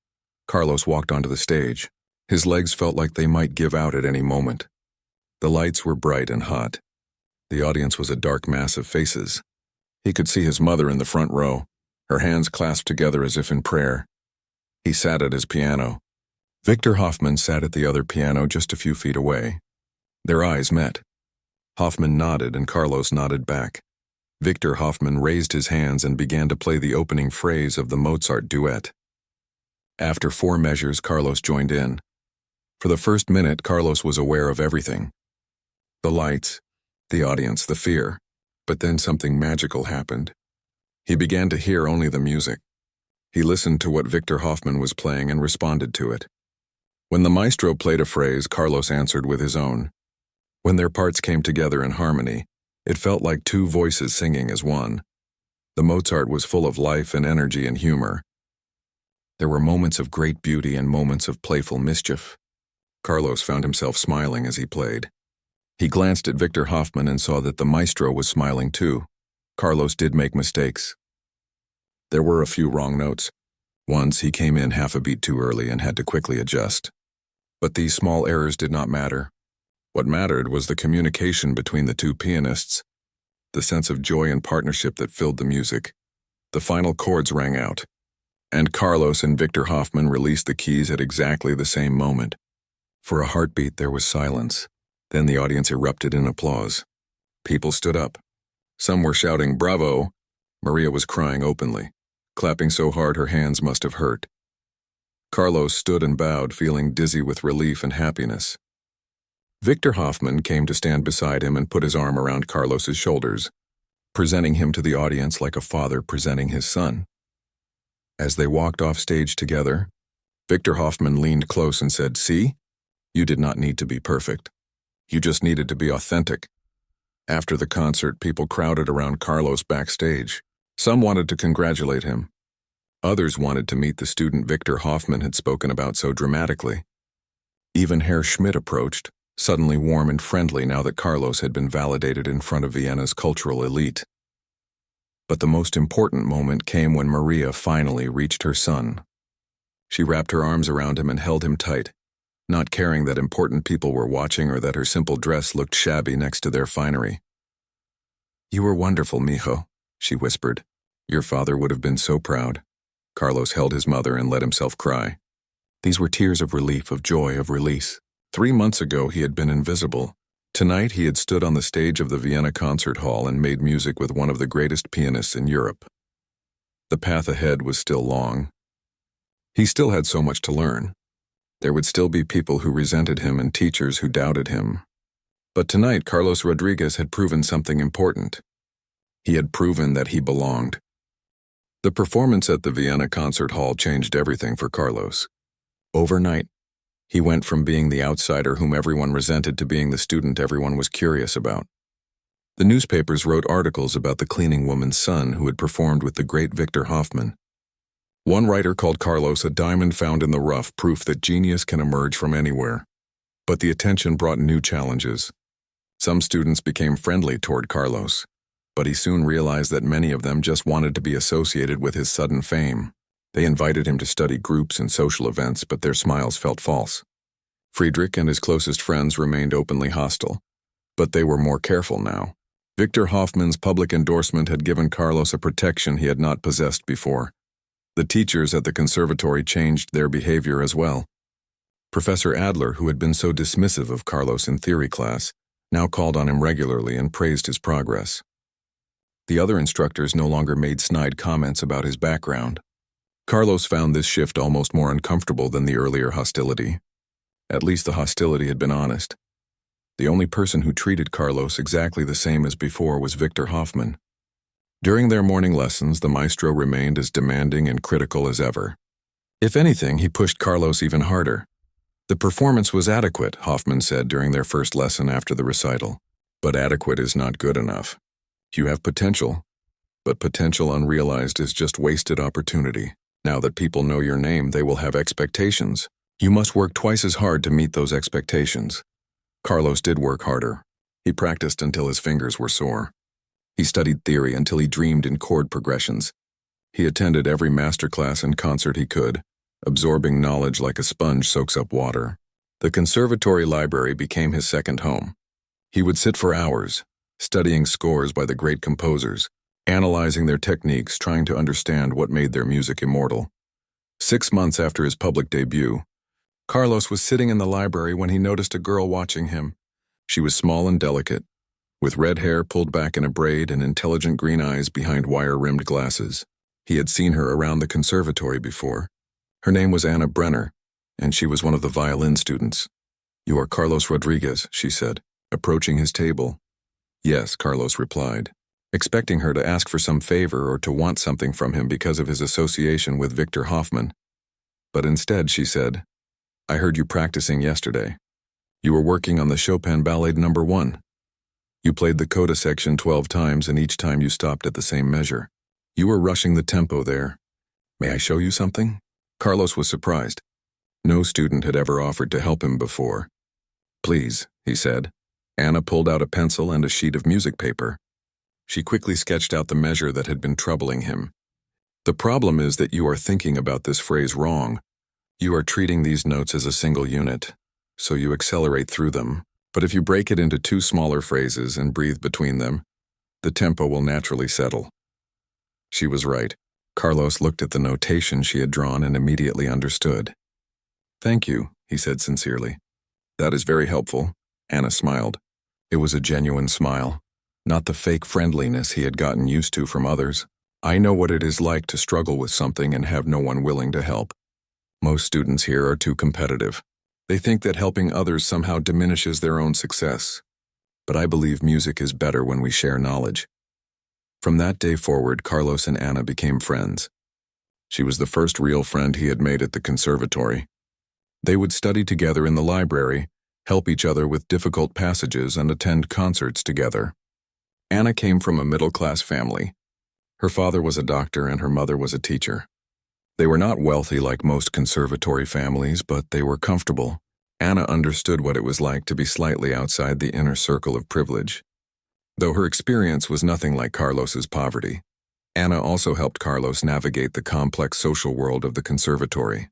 Carlos walked onto the stage. His legs felt like they might give out at any moment. The lights were bright and hot. The audience was a dark mass of faces. He could see his mother in the front row. her hands clasped together as if in prayer. He sat at his piano. Victor Hoffman sat at the other piano just a few feet away. Their eyes met. Hoffman nodded and Carlos nodded back. Victor Hoffman raised his hands and began to play the opening phrase of the Mozart duet. After 4 measures, Carlos joined in. For the first minute, Carlos was aware of everything. The lights, the audience, the fear. But then something magical happened. He began to hear only the music. He listened to what Victor Hoffman was playing and responded to it. When the maestro played a phrase, Carlos answered with his own. When their parts came together in harmony, it felt like 2 voices singing as one. The Mozart was full of life and energy and humor. There were moments of great beauty and moments of playful mischief. Carlos found himself smiling as he played. He glanced at Victor Hoffman and saw that the maestro was smiling too. Carlos did make mistakes. There were a few wrong notes. Once he came in half a beat too early and had to quickly adjust. But these small errors did not matter. What mattered was the communication between the 2 pianists, the sense of joy and partnership that filled the music. The final chords rang out, and Carlos and Victor Hoffman released the keys at exactly the same moment. For a heartbeat there was silence. Then the audience erupted in applause. People stood up. Some were shouting, "Bravo!" Maria was crying openly, clapping so hard her hands must have hurt. Carlos stood and bowed, feeling dizzy with relief and happiness. Victor Hoffman came to stand beside him and put his arm around Carlos's shoulders, presenting him to the audience like a father presenting his son. As they walked off stage together, Victor Hoffman leaned close and said, "See? You did not need to be perfect. You just needed to be authentic." After the concert, people crowded around Carlos backstage. Some wanted to congratulate him. Others wanted to meet the student Victor Hoffman had spoken about so dramatically. Even Herr Schmidt approached, suddenly warm and friendly now that Carlos had been validated in front of Vienna's cultural elite. But the most important moment came when Maria finally reached her son. She wrapped her arms around him and held him tight, not caring that important people were watching or that her simple dress looked shabby next to their finery. "You were wonderful, mijo," she whispered. "Your father would have been so proud." Carlos held his mother and let himself cry. These were tears of relief, of joy, of release. 3 months ago he had been invisible. Tonight he had stood on the stage of the Vienna Concert Hall and made music with one of the greatest pianists in Europe. The path ahead was still long. He still had so much to learn. There would still be people who resented him and teachers who doubted him. But tonight Carlos Rodriguez had proven something important. He had proven that he belonged. The performance at the Vienna Concert Hall changed everything for Carlos. Overnight, he went from being the outsider whom everyone resented to being the student everyone was curious about. The newspapers wrote articles about the cleaning woman's son who had performed with the great Victor Hoffman. One writer called Carlos a diamond found in the rough, proof that genius can emerge from anywhere. But the attention brought new challenges. Some students became friendly toward Carlos, but he soon realized that many of them just wanted to be associated with his sudden fame. They invited him to study groups and social events, but their smiles felt false. Friedrich and his closest friends remained openly hostile, but they were more careful now. Victor Hoffman's public endorsement had given Carlos a protection he had not possessed before. The teachers at the conservatory changed their behavior as well. Professor Adler, who had been so dismissive of Carlos in theory class, now called on him regularly and praised his progress. The other instructors no longer made snide comments about his background. Carlos found this shift almost more uncomfortable than the earlier hostility. At least the hostility had been honest. The only person who treated Carlos exactly the same as before was Victor Hoffman. During their morning lessons, the maestro remained as demanding and critical as ever. If anything, he pushed Carlos even harder. The performance was adequate, Hoffman said during their first lesson after the recital. But adequate is not good enough. You have potential, but potential unrealized is just wasted opportunity. Now that people know your name, they will have expectations. You must work twice as hard to meet those expectations. Carlos did work harder. He practiced until his fingers were sore. He studied theory until he dreamed in chord progressions. He attended every masterclass and concert he could, absorbing knowledge like a sponge soaks up water. The conservatory library became his second home. He would sit for hours, studying scores by the great composers, analyzing their techniques, trying to understand what made their music immortal. 6 months after his public debut, Carlos was sitting in the library when he noticed a girl watching him. She was small and delicate, with red hair pulled back in a braid and intelligent green eyes behind wire-rimmed glasses. He had seen her around the conservatory before. Her name was Anna Brenner, and she was one of the violin students. "You are Carlos Rodriguez," she said, approaching his table. "Yes," Carlos replied, expecting her to ask for some favor or to want something from him because of his association with Victor Hoffman. But instead she said, "I heard you practicing yesterday. You were working on the Chopin Ballade No. 1. You played the coda section 12 times, and each time you stopped at the same measure. You were rushing the tempo there. May I show you something?" Carlos was surprised. No student had ever offered to help him before. "Please," he said. Anna pulled out a pencil and a sheet of music paper. She quickly sketched out the measure that had been troubling him. "The problem is that you are thinking about this phrase wrong. You are treating these notes as a single unit, so you accelerate through them. But if you break it into 2 smaller phrases and breathe between them, the tempo will naturally settle." She was right. Carlos looked at the notation she had drawn and immediately understood. "Thank you," he said sincerely. "That is very helpful." Anna smiled. It was a genuine smile, not the fake friendliness he had gotten used to from others. "I know what it is like to struggle with something and have no one willing to help. Most students here are too competitive. They think that helping others somehow diminishes their own success. But I believe music is better when we share knowledge." From that day forward, Carlos and Anna became friends. She was the first real friend he had made at the conservatory. They would study together in the library, help each other with difficult passages, and attend concerts together. Anna came from a middle-class family. Her father was a doctor and her mother was a teacher. They were not wealthy like most conservatory families, but they were comfortable. Anna understood what it was like to be slightly outside the inner circle of privilege. Though her experience was nothing like Carlos's poverty, Anna also helped Carlos navigate the complex social world of the conservatory.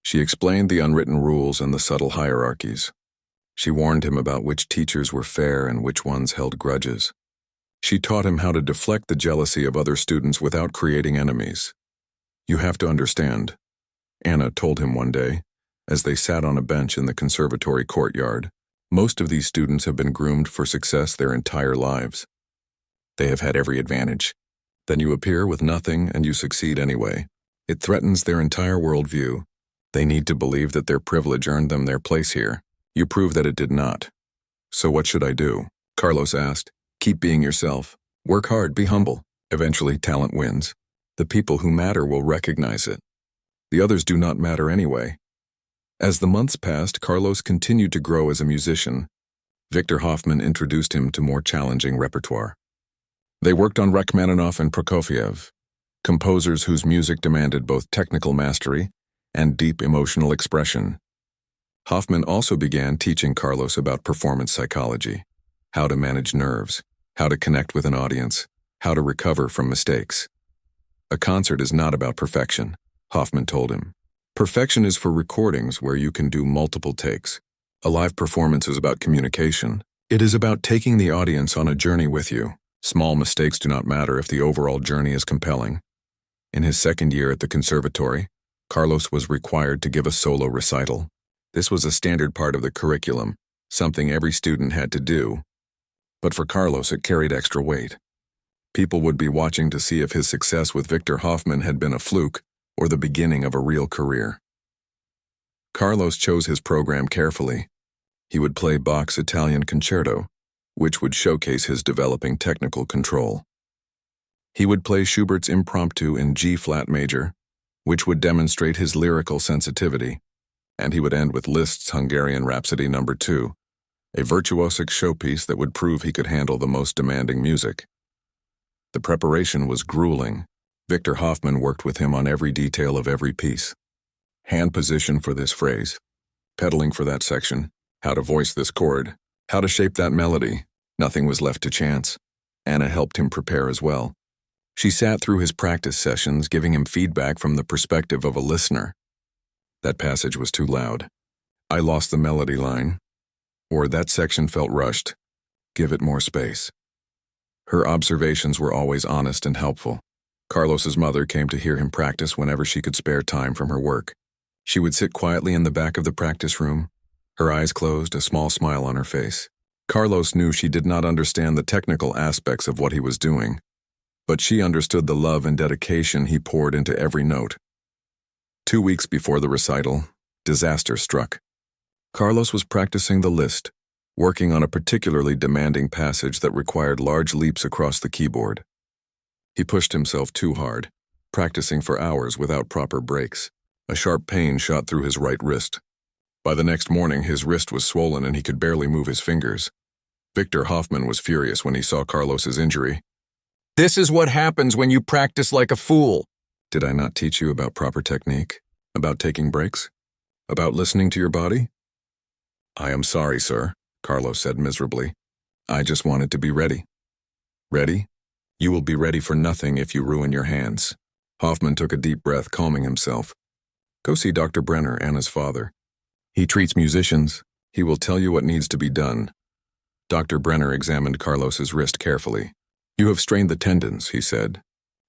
She explained the unwritten rules and the subtle hierarchies. She warned him about which teachers were fair and which ones held grudges. She taught him how to deflect the jealousy of other students without creating enemies. "You have to understand," Anna told him one day, as they sat on a bench in the conservatory courtyard. "Most of these students have been groomed for success their entire lives. They have had every advantage. Then you appear with nothing and you succeed anyway. It threatens their entire worldview. They need to believe that their privilege earned them their place here. You prove that it did not. So what should I do?" Carlos asked. "Keep being yourself. Work hard, be humble. Eventually talent wins. The people who matter will recognize it. The others do not matter anyway." As the months passed, Carlos continued to grow as a musician. Victor Hoffman introduced him to more challenging repertoire. They worked on Rachmaninoff and Prokofiev, composers whose music demanded both technical mastery and deep emotional expression. Hoffman also began teaching Carlos about performance psychology, how to manage nerves, how to connect with an audience, how to recover from mistakes. "A concert is not about perfection," Hoffman told him. "Perfection is for recordings where you can do multiple takes. A live performance is about communication. It is about taking the audience on a journey with you. Small mistakes do not matter if the overall journey is compelling." In his second year at the conservatory, Carlos was required to give a solo recital. This was a standard part of the curriculum, something every student had to do. But for Carlos, it carried extra weight. People would be watching to see if his success with Victor Hoffman had been a fluke or the beginning of a real career. Carlos chose his program carefully. He would play Bach's Italian Concerto, which would showcase his developing technical control. He would play Schubert's Impromptu in G-flat major, which would demonstrate his lyrical sensitivity. And he would end with Liszt's Hungarian Rhapsody No. 2, a virtuosic showpiece that would prove he could handle the most demanding music. The preparation was grueling. Victor Hoffman worked with him on every detail of every piece. Hand position for this phrase, pedaling for that section, how to voice this chord, how to shape that melody. Nothing was left to chance. Anna helped him prepare as well. She sat through his practice sessions, giving him feedback from the perspective of a listener. "That passage was too loud. I lost the melody line." Or "that section felt rushed. Give it more space." Her observations were always honest and helpful. Carlos's mother came to hear him practice whenever she could spare time from her work. She would sit quietly in the back of the practice room, her eyes closed, a small smile on her face. Carlos knew she did not understand the technical aspects of what he was doing, but she understood the love and dedication he poured into every note. 2 weeks before the recital, disaster struck. Carlos was practicing the list, working on a particularly demanding passage that required large leaps across the keyboard. He pushed himself too hard, practicing for hours without proper breaks. A sharp pain shot through his right wrist. By the next morning, his wrist was swollen and he could barely move his fingers. Victor Hoffman was furious when he saw Carlos's injury.
"This is what happens when you practice like a fool."
Did I not teach you about proper technique? About taking breaks? About listening to your body? I am sorry, sir, Carlos said miserably. I just wanted to be ready. Ready? You will be ready for nothing if you ruin your hands. Hoffman took a deep breath, calming himself. Go see Dr. Brenner, Anna's father. He treats musicians. He will tell you what needs to be done. Dr. Brenner examined Carlos's wrist carefully. You have strained the tendons, he said.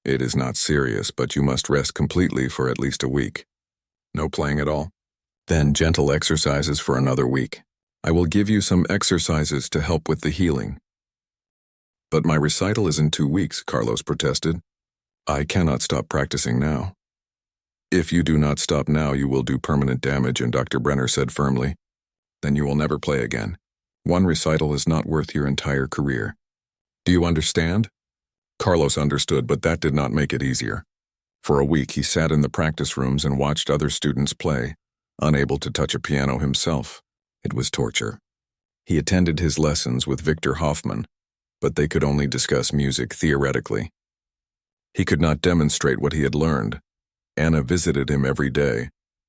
It is not serious, but you must rest completely for at least a week. No playing at all? Then gentle exercises for another week. I will give you some exercises to help with the healing. But my recital is in 2 weeks, Carlos protested. I cannot stop practicing now. If you do not stop now, you will do permanent damage, and Dr. Brenner said firmly. Then you will never play again. One recital is not worth your entire career. Do you understand? Carlos understood, but that did not make it easier. For a week, he sat in the practice rooms and watched other students play, unable to touch a piano himself. It was torture. He attended his lessons with Victor Hoffman, but they could only discuss music theoretically. He could not demonstrate what he had learned. Anna visited him every day,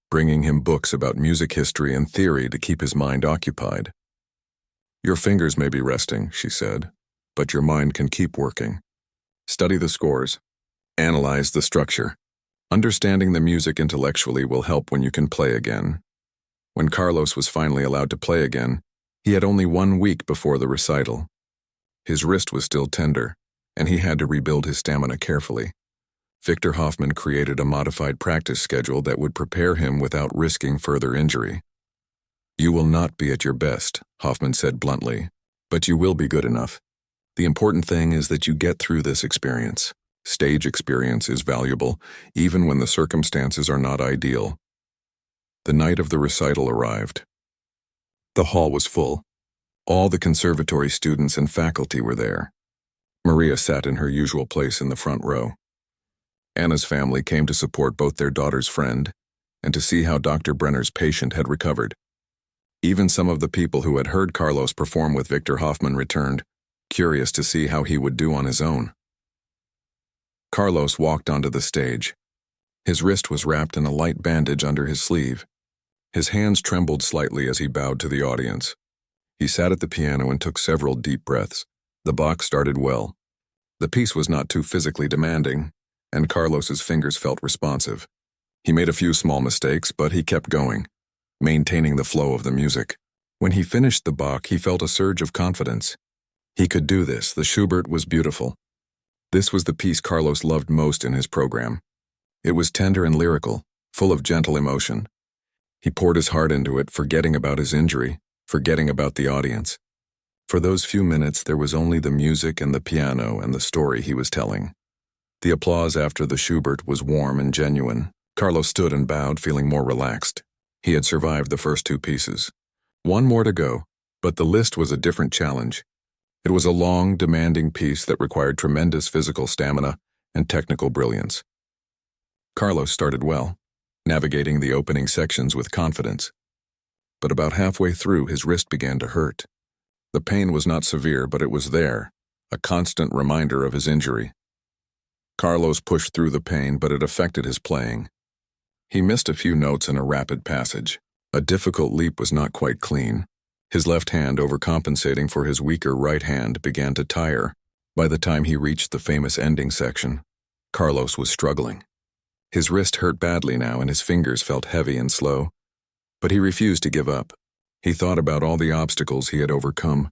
bringing him books about music history and theory to keep his mind occupied. Your fingers may be resting, she said, but your mind can keep working. Study the scores. Analyze the structure. Understanding the music intellectually will help when you can play again. When Carlos was finally allowed to play again, he had only 1 week before the recital. His wrist was still tender, and he had to rebuild his stamina carefully. Victor Hoffman created a modified practice schedule that would prepare him without risking further injury. You will not be at your best, Hoffman said bluntly, but you will be good enough. The important thing is that you get through this experience. Stage experience is valuable, even when the circumstances are not ideal. The night of the recital arrived. The hall was full. All the conservatory students and faculty were there. Maria sat in her usual place in the front row. Anna's family came to support both their daughter's friend and to see how Dr. Brenner's patient had recovered. Even some of the people who had heard Carlos perform with Victor Hoffman returned, curious to see how he would do on his own. Carlos walked onto the stage. His wrist was wrapped in a light bandage under his sleeve. His hands trembled slightly as he bowed to the audience. He sat at the piano and took several deep breaths. The Bach started well. The piece was not too physically demanding, and Carlos's fingers felt responsive. He made a few small mistakes, but he kept going, maintaining the flow of the music. When he finished the Bach, he felt a surge of confidence. He could do this. The Schubert was beautiful. This was the piece Carlos loved most in his program. It was tender and lyrical, full of gentle emotion. He poured his heart into it, forgetting about his injury, forgetting about the audience. For those few minutes, there was only the music and the piano and the story he was telling. The applause after the Schubert was warm and genuine. Carlos stood and bowed, feeling more relaxed. He had survived the first 2 pieces. 1 more to go, but the list was a different challenge. It was a long, demanding piece that required tremendous physical stamina and technical brilliance. Carlos started well, navigating the opening sections with confidence. But about halfway through, his wrist began to hurt. The pain was not severe, but it was there, a constant reminder of his injury. Carlos pushed through the pain, but it affected his playing. He missed a few notes in a rapid passage. A difficult leap was not quite clean. His left hand, overcompensating for his weaker right hand, began to tire. By the time he reached the famous ending section, Carlos was struggling. His wrist hurt badly now, and his fingers felt heavy and slow. But he refused to give up. He thought about all the obstacles he had overcome.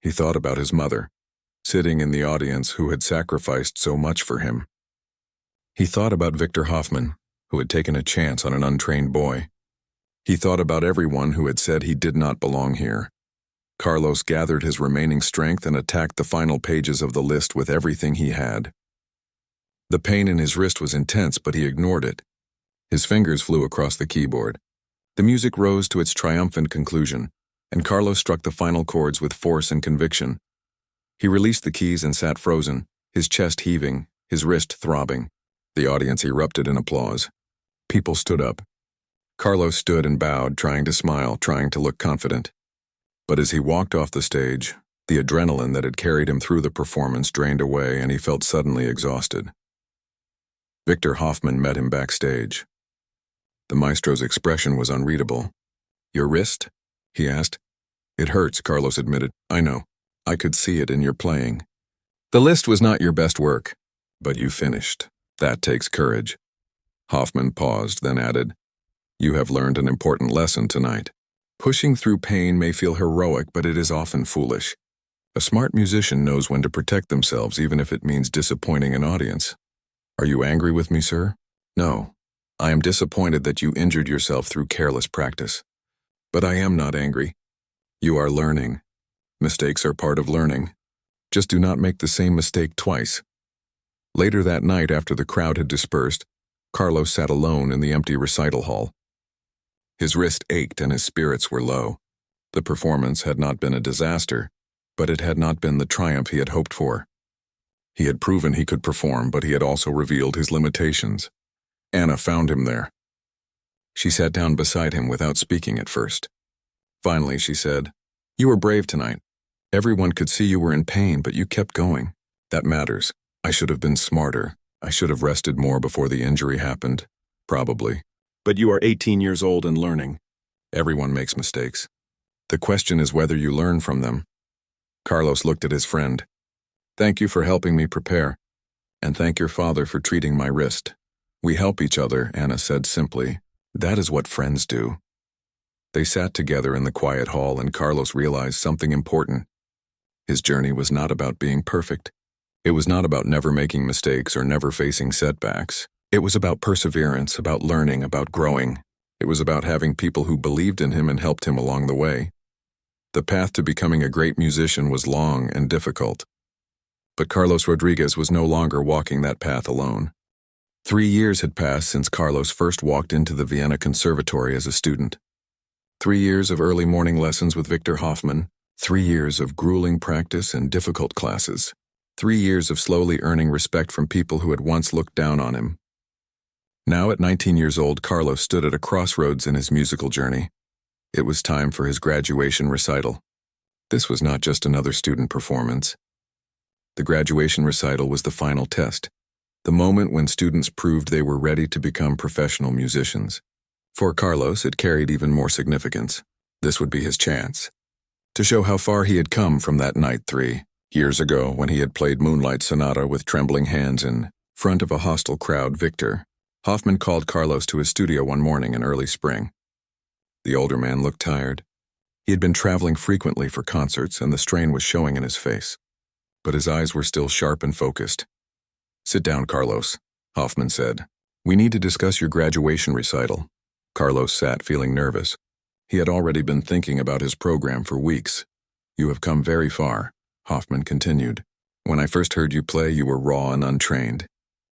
He thought about his mother. sitting in the audience who had sacrificed so much for him. He thought about Victor Hoffman, who had taken a chance on an untrained boy. He thought about everyone who had said he did not belong here. Carlos gathered his remaining strength and attacked the final pages of the list with everything he had. The pain in his wrist was intense, but he ignored it. His fingers flew across the keyboard. The music rose to its triumphant conclusion, and Carlos struck the final chords with force and conviction. He released the keys and sat frozen, his chest heaving, his wrist throbbing. The audience erupted in applause. People stood up. Carlos stood and bowed, trying to smile, trying to look confident. But as he walked off the stage, the adrenaline that had carried him through the performance drained away, and he felt suddenly exhausted. Victor Hoffman met him backstage. The maestro's expression was unreadable. "Your wrist?" he asked. "It hurts," Carlos admitted. "I know. I could see it in your playing. The list was not your best work, but you finished. That takes courage." Hoffman paused, then added, "You have learned an important lesson tonight. Pushing through pain may feel heroic, but it is often foolish. A smart musician knows when to protect themselves, even if it means disappointing an audience. Are you angry with me, sir? No. I am disappointed that you injured yourself through careless practice. But I am not angry. You are learning. Mistakes are part of learning. Just do not make the same mistake twice." Later that night, after the crowd had dispersed, Carlos sat alone in the empty recital hall. His wrist ached and his spirits were low. The performance had not been a disaster, but it had not been the triumph he had hoped for. He had proven he could perform, but he had also revealed his limitations. Anna found him there. She sat down beside him without speaking at first. Finally, she said, "You were brave tonight. Everyone could see you were in pain, but you kept going. That matters. I should have been smarter. I should have rested more before the injury happened. Probably. But you are 18 years old and learning. Everyone makes mistakes. The question is whether you learn from them." Carlos looked at his friend. "Thank you for helping me prepare. And thank your father for treating my wrist. We help each other," Anna said simply. "That is what friends do." They sat together in the quiet hall, and Carlos realized something important. His journey was not about being perfect. It was not about never making mistakes or never facing setbacks. It was about perseverance, about learning, about growing. It was about having people who believed in him and helped him along the way. The path to becoming a great musician was long and difficult. But Carlos Rodriguez was no longer walking that path alone. 3 years had passed since Carlos first walked into the Vienna Conservatory as a student. 3 years of early morning lessons with Victor Hoffman, 3 years of grueling practice and difficult classes, 3 years of slowly earning respect from people who had once looked down on him. Now at 19 years old, Carlos stood at a crossroads in his musical journey. It was time for his graduation recital. This was not just another student performance. The graduation recital was the final test, the moment when students proved they were ready to become professional musicians. For Carlos, it carried even more significance. This would be his chance to show how far he had come from that night 3 years ago when he had played Moonlight Sonata with trembling hands in front of a hostile crowd. Victor Hoffman called Carlos to his studio one morning in early spring. The older man looked tired. He had been traveling frequently for concerts, and the strain was showing in his face. But his eyes were still sharp and focused. "Sit down, Carlos," Hoffman said. "We need to discuss your graduation recital." Carlos sat, feeling nervous. He had already been thinking about his program for weeks. "You have come very far," Hoffman continued. "When I first heard you play, you were raw and untrained.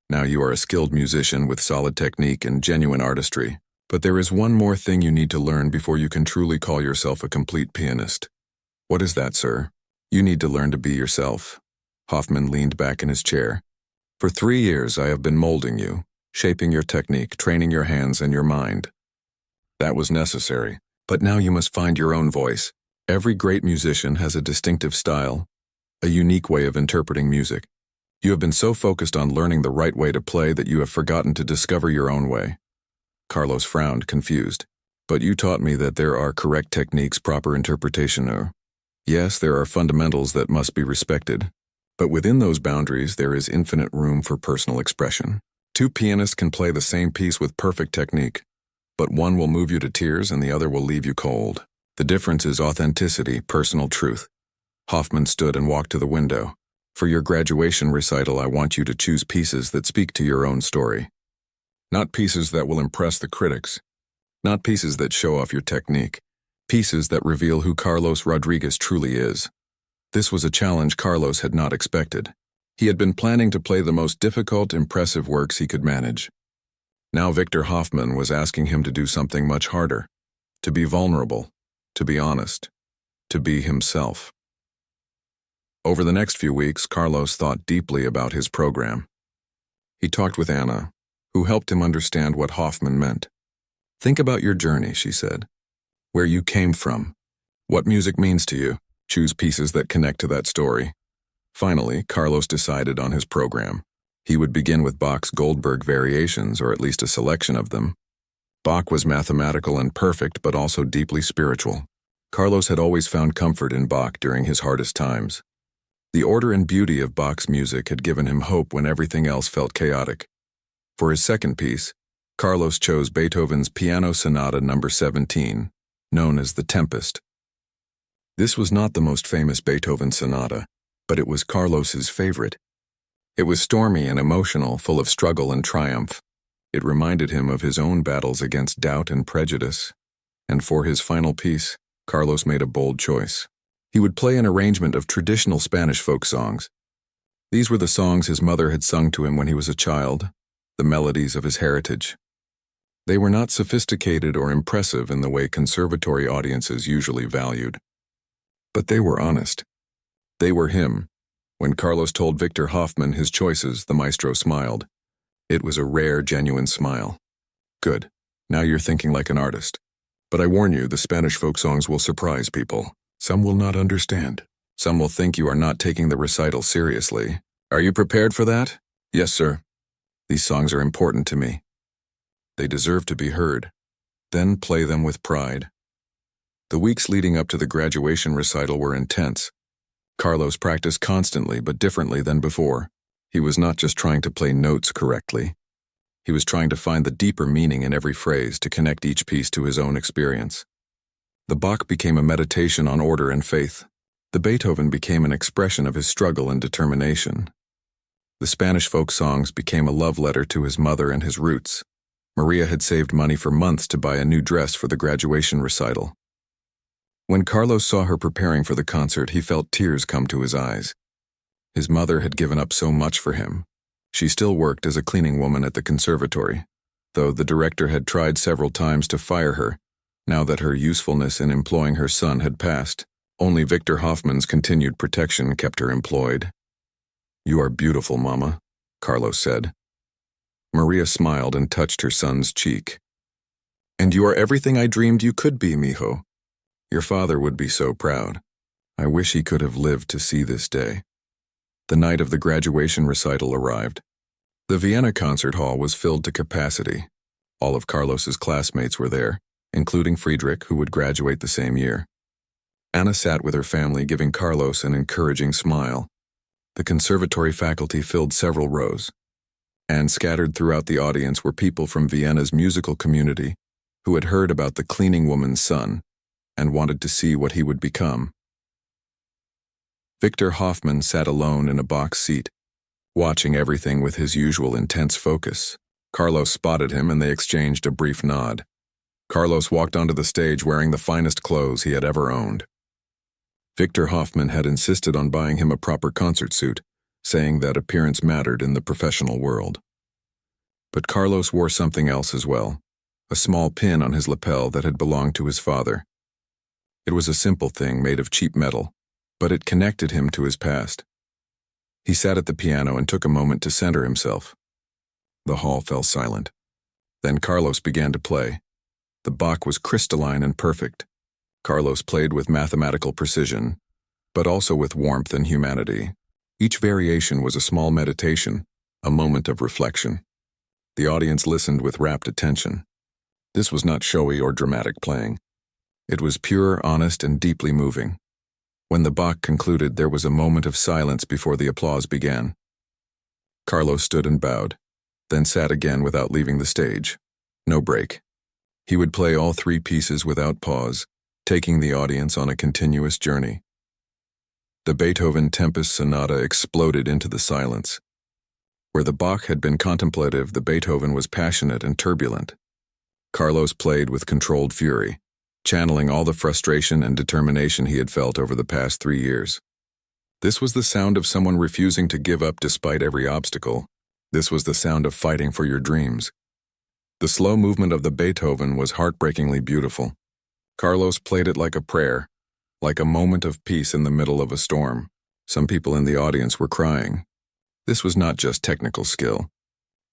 Now you are a skilled musician with solid technique and genuine artistry. But there is one more thing you need to learn before you can truly call yourself a complete pianist." "What is that, sir?" "You need to learn to be yourself." Hoffman leaned back in his chair. "For 3 years I have been molding you, shaping your technique, training your hands and your mind. That was necessary, but now you must find your own voice. Every great musician has a distinctive style, a unique way of interpreting music. You have been so focused on learning the right way to play that you have forgotten to discover your own way." Carlos frowned, confused. "But you taught me that there are correct techniques, proper interpretation, or... Yes, there are fundamentals that must be respected. But within those boundaries, there is infinite room for personal expression. 2 pianists can play the same piece with perfect technique, but one will move you to tears and the other will leave you cold. The difference is authenticity, personal truth." Hoffman stood and walked to the window. For your graduation recital, I want you to choose pieces that speak to your own story. Not pieces that will impress the critics. Not pieces that show off your technique. Pieces that reveal who Carlos Rodriguez truly is. This was a challenge Carlos had not expected. He had been planning to play the most difficult, impressive works he could manage. Now Victor Hoffman was asking him to do something much harder. To be vulnerable. To be honest. To be himself. Over the next few weeks, Carlos thought deeply about his program. He talked with Anna, who helped him understand what Hoffman meant. Think about your journey, she said. Where you came from. What music means to you. Choose pieces that connect to that story. Finally, Carlos decided on his program. He would begin with Bach's Goldberg variations, or at least a selection of them. Bach was mathematical and perfect, but also deeply spiritual. Carlos had always found comfort in Bach during his hardest times. The order and beauty of Bach's music had given him hope when everything else felt chaotic. For his second piece, Carlos chose Beethoven's Piano Sonata No. 17, known as The Tempest. This was not the most famous Beethoven sonata, but it was Carlos's favorite. It was stormy and emotional, full of struggle and triumph. It reminded him of his own battles against doubt and prejudice. And for his final piece, Carlos made a bold choice. He would play an arrangement of traditional Spanish folk songs. These were the songs his mother had sung to him when he was a child, the melodies of his heritage. They were not sophisticated or impressive in the way conservatory audiences usually valued. But they were honest. They were him. When Carlos told Victor Hoffman his choices, the maestro smiled. It was a rare, genuine smile. Good. Now you're thinking like an artist. But I warn you, the Spanish folk songs will surprise people. Some will not understand. Some will think you are not taking the recital seriously. Are you prepared for that? Yes, sir. These songs are important to me. They deserve to be heard. Then play them with pride. The weeks leading up to the graduation recital were intense. Carlos practiced constantly but differently than before. He was not just trying to play notes correctly. He was trying to find the deeper meaning in every phrase to connect each piece to his own experience. The Bach became a meditation on order and faith. The Beethoven became an expression of his struggle and determination. The Spanish folk songs became a love letter to his mother and his roots. Maria had saved money for months to buy a new dress for the graduation recital. When Carlos saw her preparing for the concert, he felt tears come to his eyes. His mother had given up so much for him. She still worked as a cleaning woman at the conservatory, though the director had tried several times to fire her. Now that her usefulness in employing her son had passed, only Victor Hoffman's continued protection kept her employed. You are beautiful, Mama, Carlos said. Maria smiled and touched her son's cheek. And you are everything I dreamed you could be, mijo. Your father would be so proud. I wish he could have lived to see this day. The night of the graduation recital arrived. The Vienna concert hall was filled to capacity. All of Carlos's classmates were there, including Friedrich, who would graduate the same year. Anna sat with her family, giving Carlos an encouraging smile. The conservatory faculty filled several rows, and scattered throughout the audience were people from Vienna's musical community who had heard about the cleaning woman's son and wanted to see what he would become. Victor Hoffman sat alone in a box seat, watching everything with his usual intense focus. Carlos spotted him and they exchanged a brief nod. Carlos walked onto the stage wearing the finest clothes he had ever owned. Victor Hoffman had insisted on buying him a proper concert suit, saying that appearance mattered in the professional world. But Carlos wore something else as well, a small pin on his lapel that had belonged to his father. It was a simple thing made of cheap metal, but it connected him to his past. He sat at the piano and took a moment to center himself. The hall fell silent. Then Carlos began to play. The Bach was crystalline and perfect. Carlos played with mathematical precision, but also with warmth and humanity. Each variation was a small meditation, a moment of reflection. The audience listened with rapt attention. This was not showy or dramatic playing. It was pure, honest, and deeply moving. When the Bach concluded, there was a moment of silence before the applause began. Carlos stood and bowed, then sat again without leaving the stage. No break. He would play all three pieces without pause, taking the audience on a continuous journey. The Beethoven Tempest Sonata exploded into the silence. Where the Bach had been contemplative, the Beethoven was passionate and turbulent. Carlos played with controlled fury, channeling all the frustration and determination he had felt over the past 3 years. This was the sound of someone refusing to give up despite every obstacle. This was the sound of fighting for your dreams. The slow movement of the Beethoven was heartbreakingly beautiful. Carlos played it like a prayer, like a moment of peace in the middle of a storm. Some people in the audience were crying. This was not just technical skill.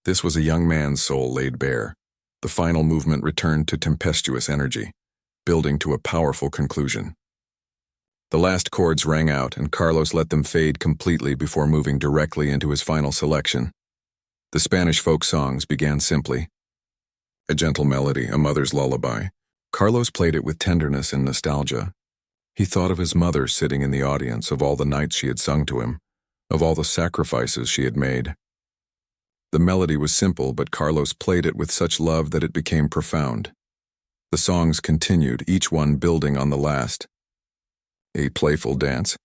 This was a young man's soul laid bare. The final movement returned to tempestuous energy, building to a powerful conclusion. The last chords rang out, and Carlos let them fade completely before moving directly into his final selection. The Spanish folk songs began simply. A gentle melody, a mother's lullaby. Carlos played it with tenderness and nostalgia. He thought of his mother sitting in the audience, of all the nights she had sung to him, of all the sacrifices she had made. The melody was simple, but Carlos played it with such love that it became profound. The songs continued, each one building on the last. A playful dance,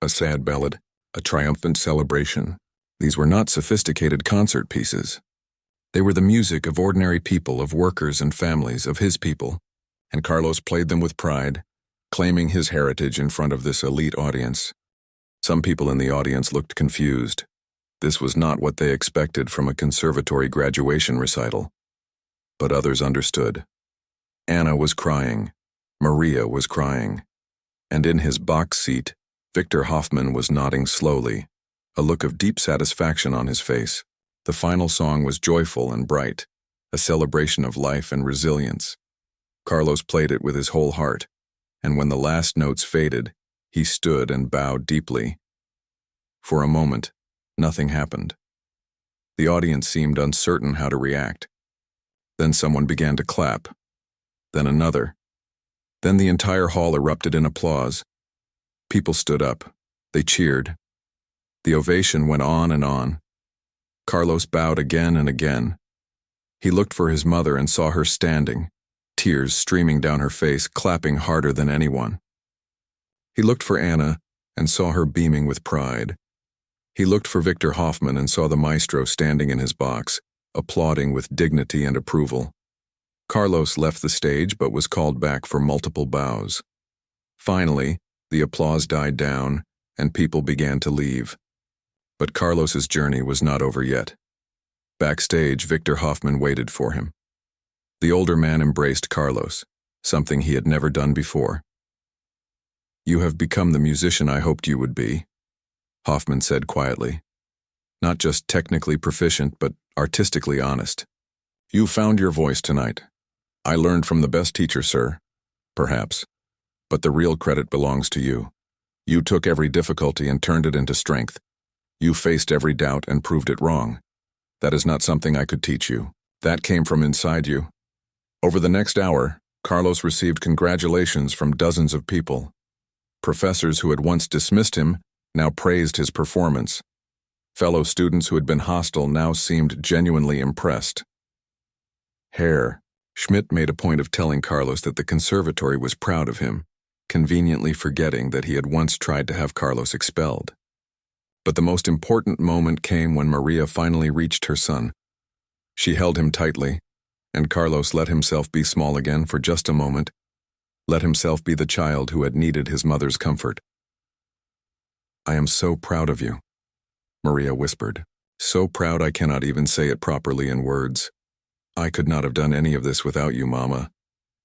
a sad ballad, a triumphant celebration. These were not sophisticated concert pieces. They were the music of ordinary people, of workers and families, of his people, and Carlos played them with pride, claiming his heritage in front of this elite audience. Some people in the audience looked confused. This was not what they expected from a conservatory graduation recital. But others understood. Anna was crying. Maria was crying. And in his box seat, Victor Hoffman was nodding slowly, a look of deep satisfaction on his face. The final song was joyful and bright, a celebration of life and resilience. Carlos played it with his whole heart, and when the last notes faded, he stood and bowed deeply. For a moment, nothing happened. The audience seemed uncertain how to react. Then someone began to clap. Then another. Then the entire hall erupted in applause. People stood up. They cheered. The ovation went on and on. Carlos bowed again and again. He looked for his mother and saw her standing, tears streaming down her face, clapping harder than anyone. He looked for Anna and saw her beaming with pride. He looked for Victor Hoffman and saw the maestro standing in his box, applauding with dignity and approval. Carlos left the stage but was called back for multiple bows. Finally, the applause died down and people began to leave. But Carlos's journey was not over yet. Backstage, Victor Hoffman waited for him. The older man embraced Carlos, something he had never done before. "You have become the musician I hoped you would be," Hoffman said quietly. "Not just technically proficient, but artistically honest. You found your voice tonight. I learned from the best teacher, sir. Perhaps. But the real credit belongs to you. You took every difficulty and turned it into strength. You faced every doubt and proved it wrong. That is not something I could teach you. That came from inside you." Over the next hour, Carlos received congratulations from dozens of people. Professors who had once dismissed him now praised his performance. Fellow students who had been hostile now seemed genuinely impressed. Herr Schmidt made a point of telling Carlos that the conservatory was proud of him, conveniently forgetting that he had once tried to have Carlos expelled. But the most important moment came when Maria finally reached her son. She held him tightly, and Carlos let himself be small again for just a moment, let himself be the child who had needed his mother's comfort. "I am so proud of you," Maria whispered. "So proud I cannot even say it properly in words. I could not have done any of this without you, Mama.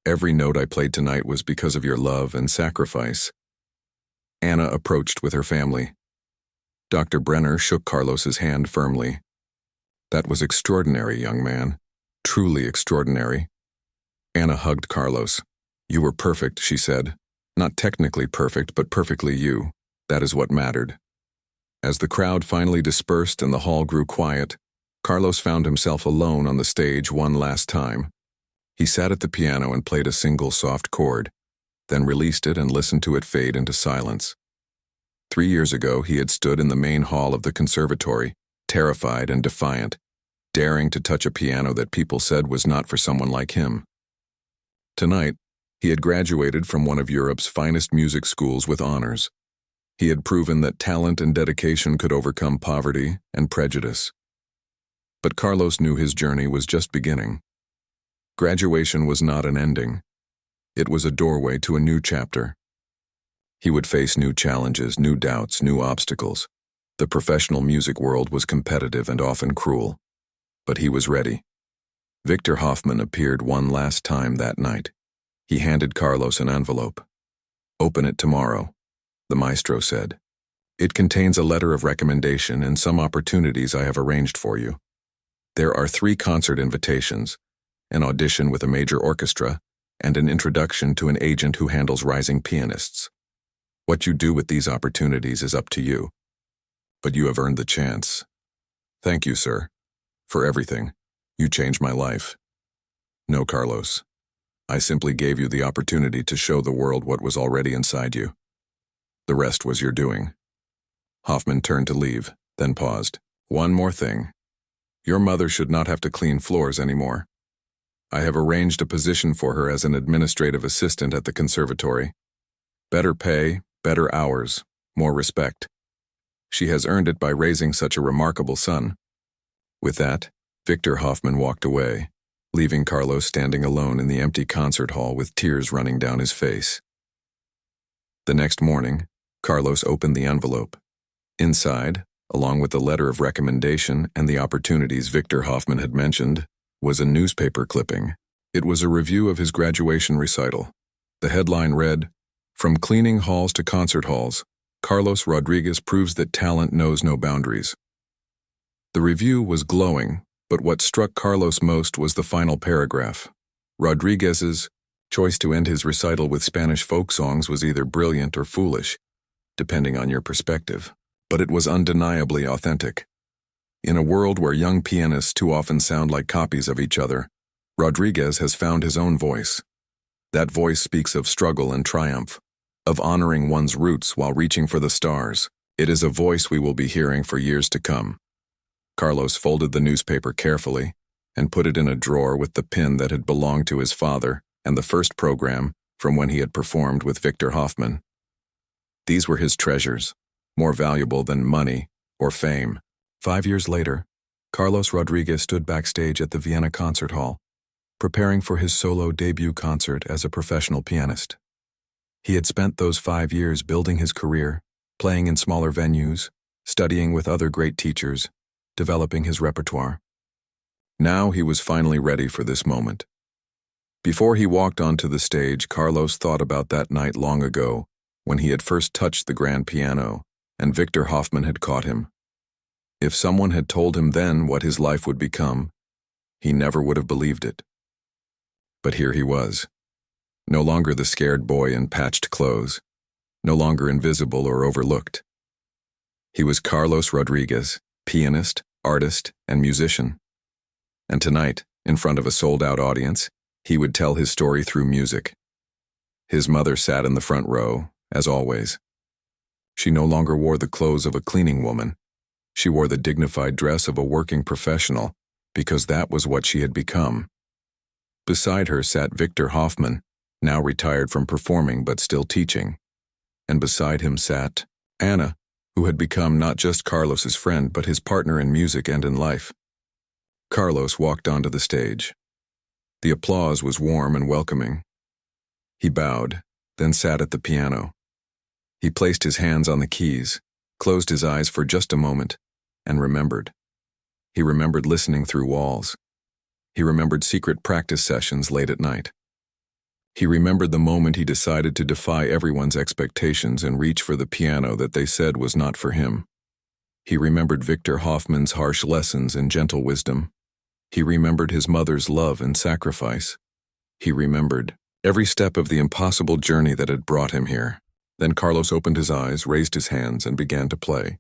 Every note I played tonight was because of your love and sacrifice." Anna approached with her family. Dr. Brenner shook Carlos's hand firmly. "That was extraordinary, young man. Truly extraordinary." Anna hugged Carlos. "You were perfect," she said. "Not technically perfect, but perfectly you. That is what mattered." As the crowd finally dispersed and the hall grew quiet, Carlos found himself alone on the stage one last time. He sat at the piano and played a single soft chord, then released it and listened to it fade into silence. 3 years ago, he had stood in the main hall of the conservatory, terrified and defiant, daring to touch a piano that people said was not for someone like him. Tonight, he had graduated from one of Europe's finest music schools with honors. He had proven that talent and dedication could overcome poverty and prejudice. But Carlos knew his journey was just beginning. Graduation was not an ending. It was a doorway to a new chapter. He would face new challenges, new doubts, new obstacles. The professional music world was competitive and often cruel. But he was ready. Victor Hoffman appeared one last time that night. He handed Carlos an envelope. "Open it tomorrow," the maestro said. "It contains a letter of recommendation and some opportunities I have arranged for you. There are 3 concert invitations, an audition with a major orchestra, and an introduction to an agent who handles rising pianists. What you do with these opportunities is up to you. But you have earned the chance. Thank you, sir, for everything. You changed my life." "No, Carlos. I simply gave you the opportunity to show the world what was already inside you. The rest was your doing." Hoffman turned to leave, then paused. "One more thing. Your mother should not have to clean floors anymore. I have arranged a position for her as an administrative assistant at the conservatory. Better pay, better hours, more respect. She has earned it by raising such a remarkable son." With that, Victor Hoffman walked away, leaving Carlos standing alone in the empty concert hall with tears running down his face. The next morning, Carlos opened the envelope. Inside, along with the letter of recommendation and the opportunities Victor Hoffman had mentioned, was a newspaper clipping. It was a review of his graduation recital. The headline read, "From cleaning halls to concert halls, Carlos Rodriguez proves that talent knows no boundaries." The review was glowing, but what struck Carlos most was the final paragraph. Rodriguez's choice to end his recital with Spanish folk songs was either brilliant or foolish, depending on your perspective, but it was undeniably authentic. In a world where young pianists too often sound like copies of each other, Rodriguez has found his own voice. That voice speaks of struggle and triumph, of honoring one's roots while reaching for the stars. It is a voice we will be hearing for years to come. Carlos folded the newspaper carefully and put it in a drawer with the pin that had belonged to his father and the first program from when he had performed with Victor Hoffman. These were his treasures, more valuable than money or fame. 5 years later, Carlos Rodriguez stood backstage at the Vienna Concert Hall, preparing for his solo debut concert as a professional pianist. He had spent those 5 years building his career, playing in smaller venues, studying with other great teachers, developing his repertoire. Now he was finally ready for this moment. Before he walked onto the stage, Carlos thought about that night long ago when he had first touched the grand piano and Victor Hoffman had caught him. If someone had told him then what his life would become, he never would have believed it. But here he was, no longer the scared boy in patched clothes, no longer invisible or overlooked. He was Carlos Rodriguez, pianist, artist, and musician. And tonight, in front of a sold-out audience, he would tell his story through music. His mother sat in the front row, as always. She no longer wore the clothes of a cleaning woman. She wore the dignified dress of a working professional, because that was what she had become. Beside her sat Victor Hoffman, now retired from performing but still teaching. And beside him sat Anna, who had become not just Carlos's friend but his partner in music and in life. Carlos walked onto the stage. The applause was warm and welcoming. He bowed, then sat at the piano. He placed his hands on the keys, closed his eyes for just a moment, and remembered. He remembered listening through walls. He remembered secret practice sessions late at night. He remembered the moment he decided to defy everyone's expectations and reach for the piano that they said was not for him. He remembered Victor Hoffman's harsh lessons and gentle wisdom. He remembered his mother's love and sacrifice. He remembered every step of the impossible journey that had brought him here. Then Carlos opened his eyes, raised his hands, and began to play.